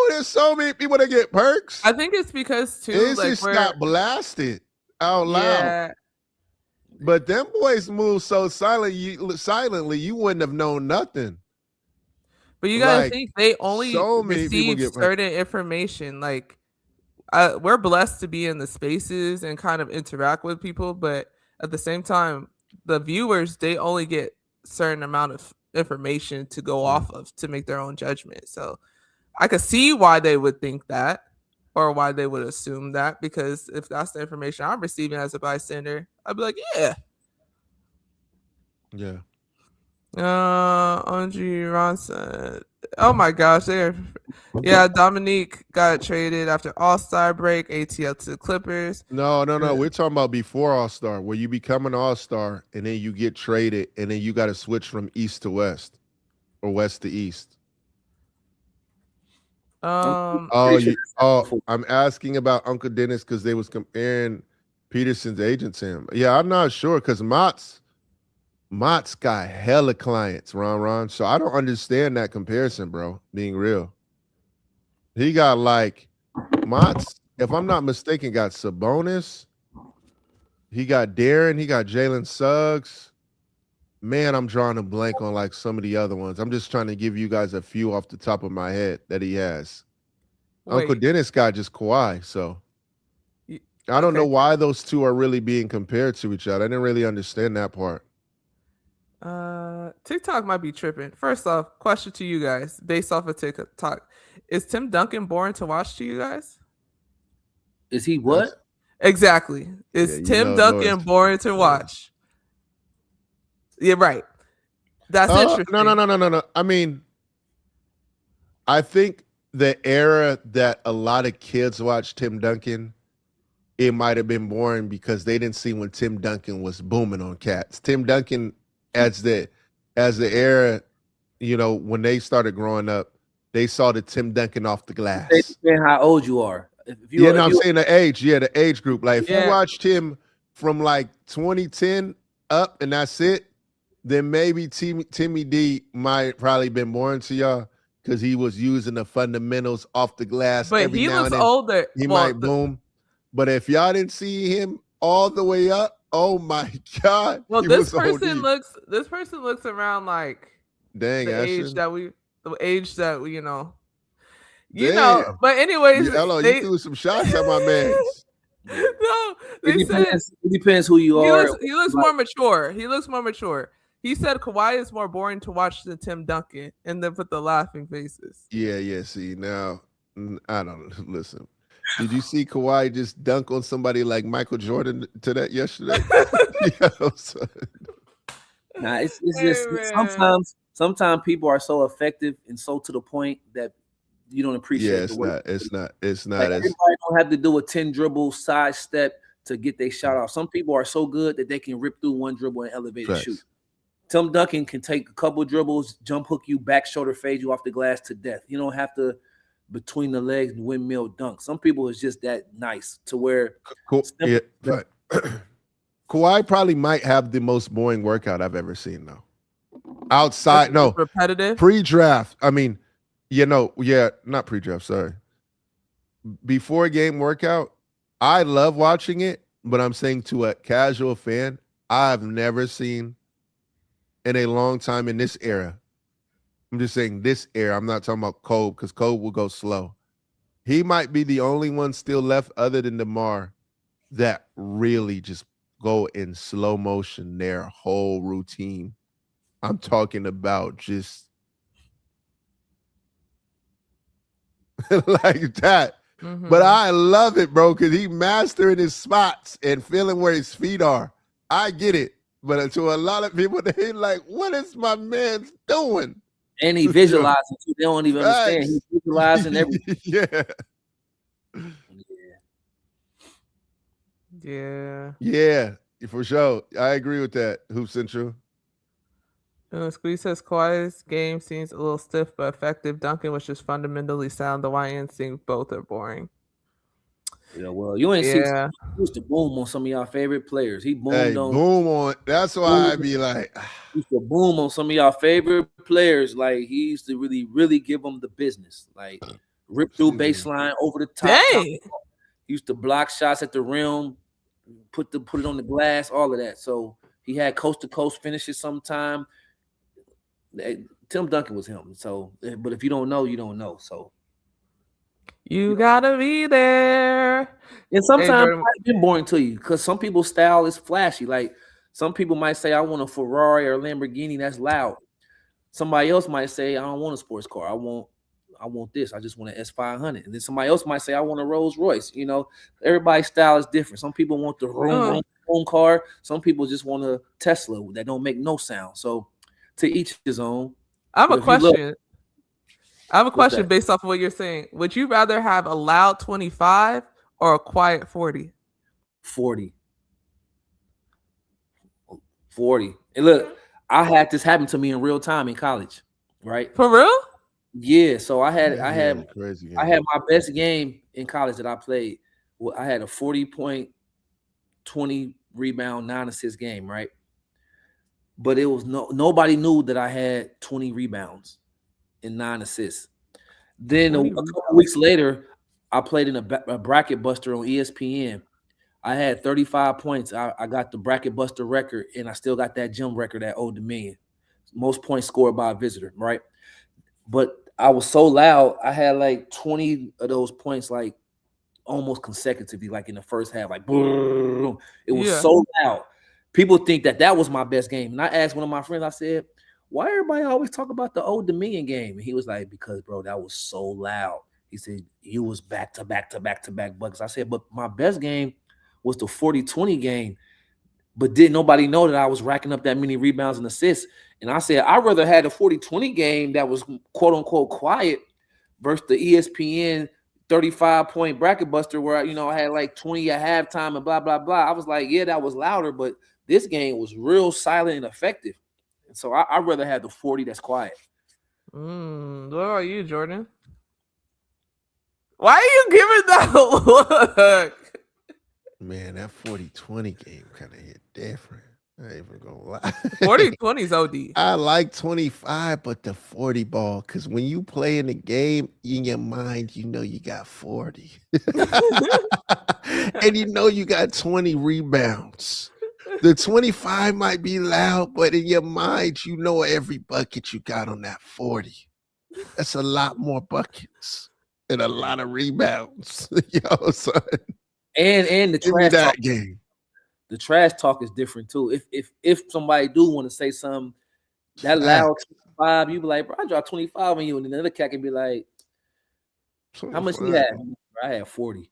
there's so many people that get perks. I think it's because too. It's just got blasted out loud. Yeah. But them boys move so silently, you wouldn't have known nothing. But you gotta think they only receive certain information. Like we're blessed to be in the spaces and kind of interact with people, but at the same time, the viewers they only get certain amount of information to go off of to make their own judgment. So I could see why they would think that or why they would assume that, because if that's the information I'm receiving as a bystander, I'd be like, yeah. Yeah. Andre Ronson. Oh my gosh, yeah, Dominique got traded after All-Star break, ATL to the Clippers. No. We're talking about before All-Star, where you become an All-Star and then you get traded and then you got to switch from East to West or West to East. I'm asking about Uncle Dennis because they was comparing Peterson's agent to him. Yeah, I'm not sure because Mott's got hella clients, Ron. So I don't understand that comparison, bro, being real. He got like Mott's, if I'm not mistaken, got Sabonis. He got Darren. He got Jalen Suggs. Man, I'm drawing a blank on like some of the other ones. I'm just trying to give you guys a few off the top of my head that he has. Uncle Wait. Dennis got just Kawhi, so I don't Okay. know why those two are really being compared to each other. I didn't really understand that part. TikTok might be tripping. First off, question to you guys, based off of TikTok. Is Tim Duncan boring to watch to you guys? Is he That's- what? Exactly. Is Yeah, Tim Duncan Norris. boring to watch? Yeah, right. That's interesting. No. I mean, I think the era that a lot of kids watched Tim Duncan, it might have been boring because they didn't see when Tim Duncan was booming on cats. Tim Duncan, as the era, when they started growing up, they saw the Tim Duncan off the glass. It depends how old you are. I'm saying the age. Yeah, the age group. Like if you Yeah. watched him from like 2010 up and that's it, then maybe Timmy D might probably been boring to y'all because he was using the fundamentals off the glass. But every he now was and then. older. He Well, might boom. But if y'all didn't see him all the way up, oh my God. Well, he this was person OD. looks around like Dang, the age Ashton. the age that we, Damn. But anyways, Hello, you threw some shots at my man. no, they said it depends who you are. he looks more mature. He looks more mature. He said Kawhi is more boring to watch than Tim Duncan, and then put the laughing faces. Yeah. See, now, I don't listen. Did you see Kawhi just dunk on somebody like Michael Jordan to that yesterday? Nah, it's just sometimes people are so effective and so to the point that you don't appreciate. It's not. Like, everybody don't have to do a 10 dribble side step to get their shot off. Some people are so good that they can rip through one dribble and elevate and shoot. Tim Duncan can take a couple dribbles, jump hook you, back shoulder fade you off the glass to death. You don't have to between the legs and windmill dunk. Some people is just that nice to where cool. Yeah, but Kawhi probably might have the most boring workout I've ever seen though. Outside, no, repetitive pre-draft. I mean, not pre-draft, sorry. Before game workout, I love watching it, but I'm saying to a casual fan, I've never seen in a long time in this era. I'm just saying this era. I'm not talking about Kobe because Kobe will go slow. He might be the only one still left other than DeMar that really just go in slow motion their whole routine. I'm talking about just like that. Mm-hmm. But I love it, bro, because he mastering his spots and feeling where his feet are. I get it. But to a lot of people, they like, what is my man doing? And he visualizing too. They don't even understand. He's visualizing everything. Yeah, for sure. I agree with that. Hoop Central. Squeeze says Kawhi's game seems a little stiff but effective. Duncan was just fundamentally sound. The Y instinct both are boring. Yeah, well, you ain't seen he used to boom on some of y'all favorite players. He boomed on boom on. That's why I be like, he used to boom on some of y'all favorite players. Like he used to really, really give them the business. Like rip through baseline over the top. He used to block shots at the rim, put it on the glass, all of that. So he had coast to coast finishes sometime. Tim Duncan was him. So, but if you don't know, you don't know. So you gotta be there. And sometimes it might be boring to you because some people's style is flashy. Like some people might say, I want a Ferrari or a Lamborghini that's loud. Somebody else might say, I don't want a sports car. I want this. I just want an S500. And then somebody else might say, I want a Rolls Royce. You know, everybody's style is different. Some people want the room car. Some people just want a Tesla that don't make no sound. So to each his own. I have a question based off of what you're saying. Would you rather have a loud 25 or a quiet 40? 40. And look, I had this happen to me in real time in college, right? For real? Yeah. So I had my best game in college that I played. I had a 40-point, 20 rebound, 9 assist game, right? But it was nobody knew that I had 20 rebounds and 9 assists. Then a couple weeks later, I played in a bracket buster on ESPN. I had 35 points. I got the bracket buster record, and I still got that gym record at Old Dominion. Most points scored by a visitor, right? But I was so loud. I had like 20 of those points, like almost consecutively, like in the first half. Like, boom. It was so loud. People think that was my best game. And I asked one of my friends, I said, why everybody always talk about the Old Dominion game? And he was like, because, bro, that was so loud. He said, you was back to back buckets. I said, but my best game was the 40-20 game. But didn't nobody know that I was racking up that many rebounds and assists? And I said, I'd rather had a 40-20 game that was quote-unquote quiet versus the ESPN 35-point bracket buster where, I had like 20 at halftime and blah, blah, blah. I was like, yeah, that was louder, but this game was real silent and effective. And so I'd rather have the 40 that's quiet. What about you, Jordan? Why are you giving that look? Man, that 40-20 game kind of hit different. I ain't even gonna lie. 40-20 is OD. I like 25, but the 40 ball, because when you play in the game, in your mind, you know you got 40. And you know you got 20 rebounds. The 25 might be loud, but in your mind, you know every bucket you got on that 40. That's a lot more buckets and a lot of rebounds. Yo, son. And the trash that talk, game. The trash talk is different too. If somebody do want to say something that loud 25, you be like, bro, I dropped 25 on you, and another cat can be like, how much you had? I had 40.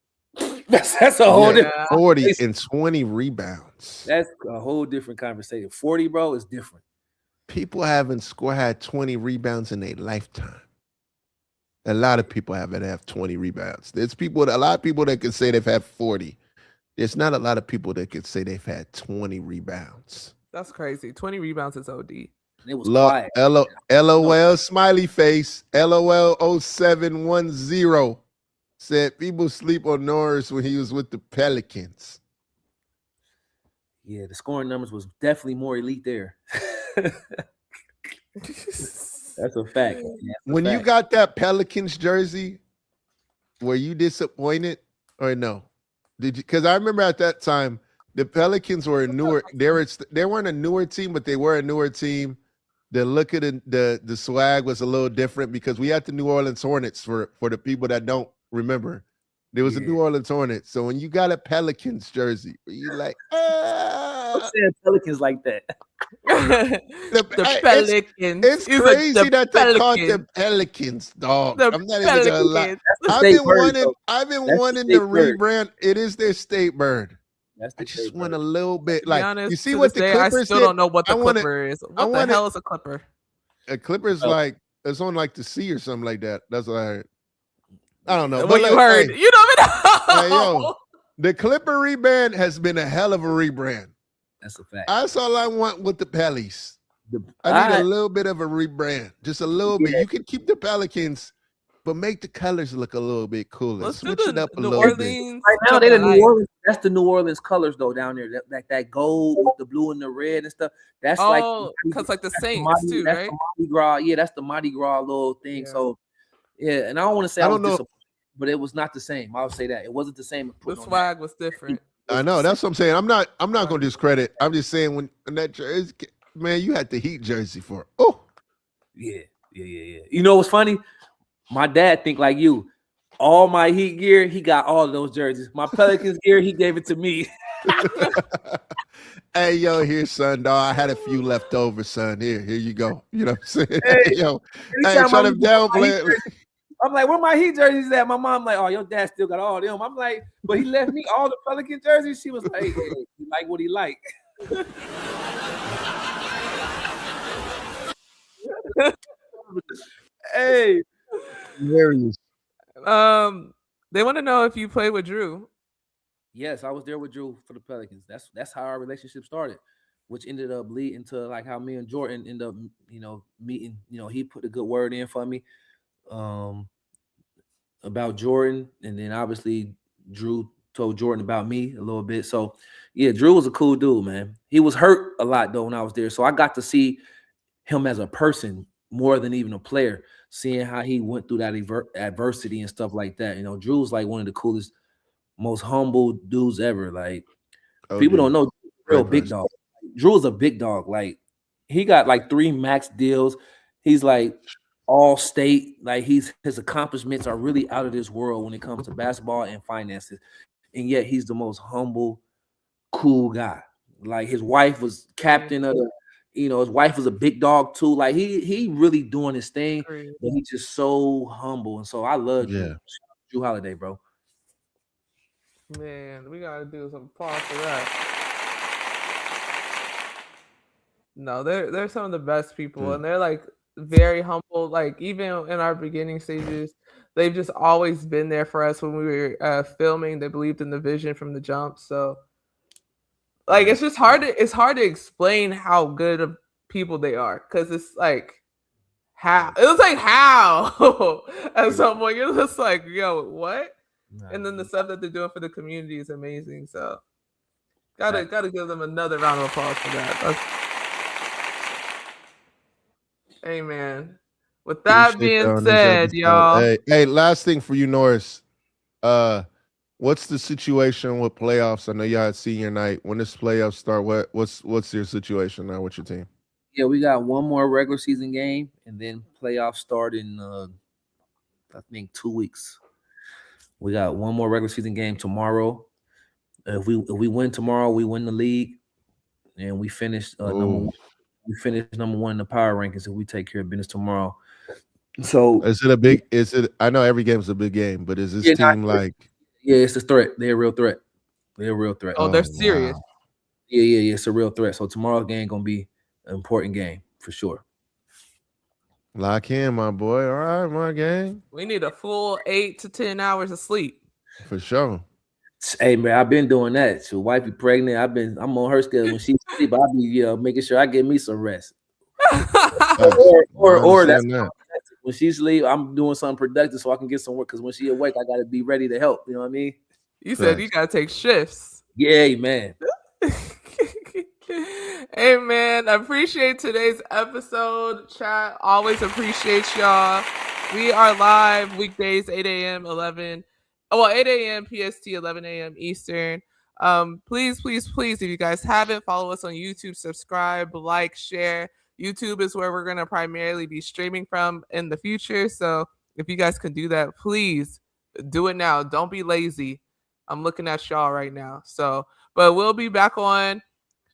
That's a whole different 40 and 20 rebounds. That's a whole different conversation. 40, bro, is different. People haven't had 20 rebounds in their lifetime. A lot of people haven't had 20 rebounds. There's a lot of people that can say they've had 40. There's not a lot of people that can say they've had 20 rebounds. That's crazy. 20 rebounds is OD. It was quiet. LOL smiley face. LOL 0710 said people sleep on Norris when he was with the Pelicans. Yeah, the scoring numbers was definitely more elite there. That's a fact. When you got that Pelicans jersey, were you disappointed or no? Did you? Because I remember at that time the Pelicans were a newer. They weren't a newer team, but they were a newer team. The look of the swag was a little different because we had the New Orleans Hornets for the people that don't remember. There was a New Orleans Hornets. So when you got a Pelicans jersey, you like, I'm saying Pelicans like that. The Pelicans. It's crazy that they called them Pelicans, dog. I'm not even gonna lie. I've been wanting to rebrand. It is their state bird. I just want a little bit. Like, honest, you see what the Clippers I still don't know what the Clipper is. What the hell is a Clipper? A Clipper's like, it's on like the sea or something like that. That's what I heard. I don't know. What you heard. You don't even know. Yo, the Clipper rebrand has been a hell of a rebrand. That's a fact. That's all I want with the Pellies. I need a little bit of a rebrand. Just a little bit. You can keep the Pelicans, but make the colors look a little bit cooler. Switch it up a little bit. Right now, they're the New Orleans. That's the New Orleans colors, though, down there. That gold with the blue and the red and stuff. That's because like the Saints too, right? Mardi Gras. Yeah, that's the Mardi Gras little thing. Yeah. So, yeah, and I don't want to say I was disappointed, but it was not the same. I'll say that it wasn't the same. The swag was different. I know. That's what I'm saying. I'm not going to discredit. I'm just saying when that jersey, man, you had the Heat jersey for it. Oh, yeah. You know what's funny? My dad think like you. All my Heat gear, he got all of those jerseys. My Pelicans gear, he gave it to me. Hey, yo, here, son, dog. I had a few left over, son. Here you go. You know what I'm saying? Hey, yo, I ain't trying to downplay it. I'm like, where my Heat jerseys at? My mom like, oh, your dad still got all of them. I'm like, but he left me all the Pelican jerseys. She was like, hey, he like what he like. Hey, hilarious. They want to know if you played with Drew. Yes, I was there with Drew for the Pelicans. That's how our relationship started, which ended up leading to like how me and Jordan ended up, meeting. He put a good word in for me about Jordan, and then obviously Drew told Jordan about me a little bit. So yeah, Drew was a cool dude, man. He was hurt a lot though when I was there, so I got to see him as a person more than even a player, seeing how he went through that adversity and stuff like that. Drew's like one of the coolest, most humble dudes ever. Like people don't know, real big dog. Drew is a big dog. Like he got like 3 max deals. He's like all state. Like his accomplishments are really out of this world when it comes to basketball and finances. And yet he's the most humble, cool guy. Like his wife was captain of the, his wife was a big dog too. Like he really doing his thing, but he's just so humble. And so I love Drew Holiday, bro. Man, we gotta do some applause for that. No, they're some of the best people, and they're like very humble. Like even in our beginning stages, they've just always been there for us when we were filming. They believed in the vision from the jump. So, like, it's just hard to explain how good of people they are because it's like how it was like how at some point you're just like, yo, what? And then the stuff that they're doing for the community is amazing. So, gotta give them another round of applause for that. Amen. With that being said, y'all. Hey, last thing for you, Norris. What's the situation with playoffs? I know y'all had senior night. When does playoffs start? What's your situation now with your team? Yeah, we got one more regular season game, and then playoffs start in I think 2 weeks. We got one more regular season game tomorrow. If we win tomorrow, we win the league, and we finish number one. We finish number one in the power rankings if we take care of business tomorrow. So I know every game is a big game, but is this team like? Yeah, it's a threat. They're a real threat. Oh, they're serious. Wow. Yeah. It's a real threat. So tomorrow's game gonna be an important game for sure. Lock in, my boy. All right, my gang. We need a full 8 to 10 hours of sleep. For sure. Hey man, I've been doing that. So wife be pregnant. I'm on her schedule when she sleep. I'll be making sure I get me some rest. or that's when she sleep, I'm doing something productive so I can get some work. Because when she awake, I gotta be ready to help. You know what I mean? You said you gotta take shifts. Yeah, man. Hey man, I appreciate today's episode. Chat, always appreciate y'all. We are live weekdays 8 a.m. 8 a.m. PST, 11 a.m. Eastern. Please, if you guys haven't, follow us on YouTube, subscribe, like, share. YouTube is where we're going to primarily be streaming from in the future. So if you guys can do that, please do it now. Don't be lazy. I'm looking at y'all right now. So, but we'll be back on.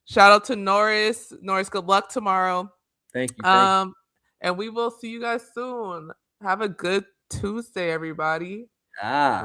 Shout out to Norris. Norris, good luck tomorrow. Thank you. And we will see you guys soon. Have a good Tuesday, everybody. Ah.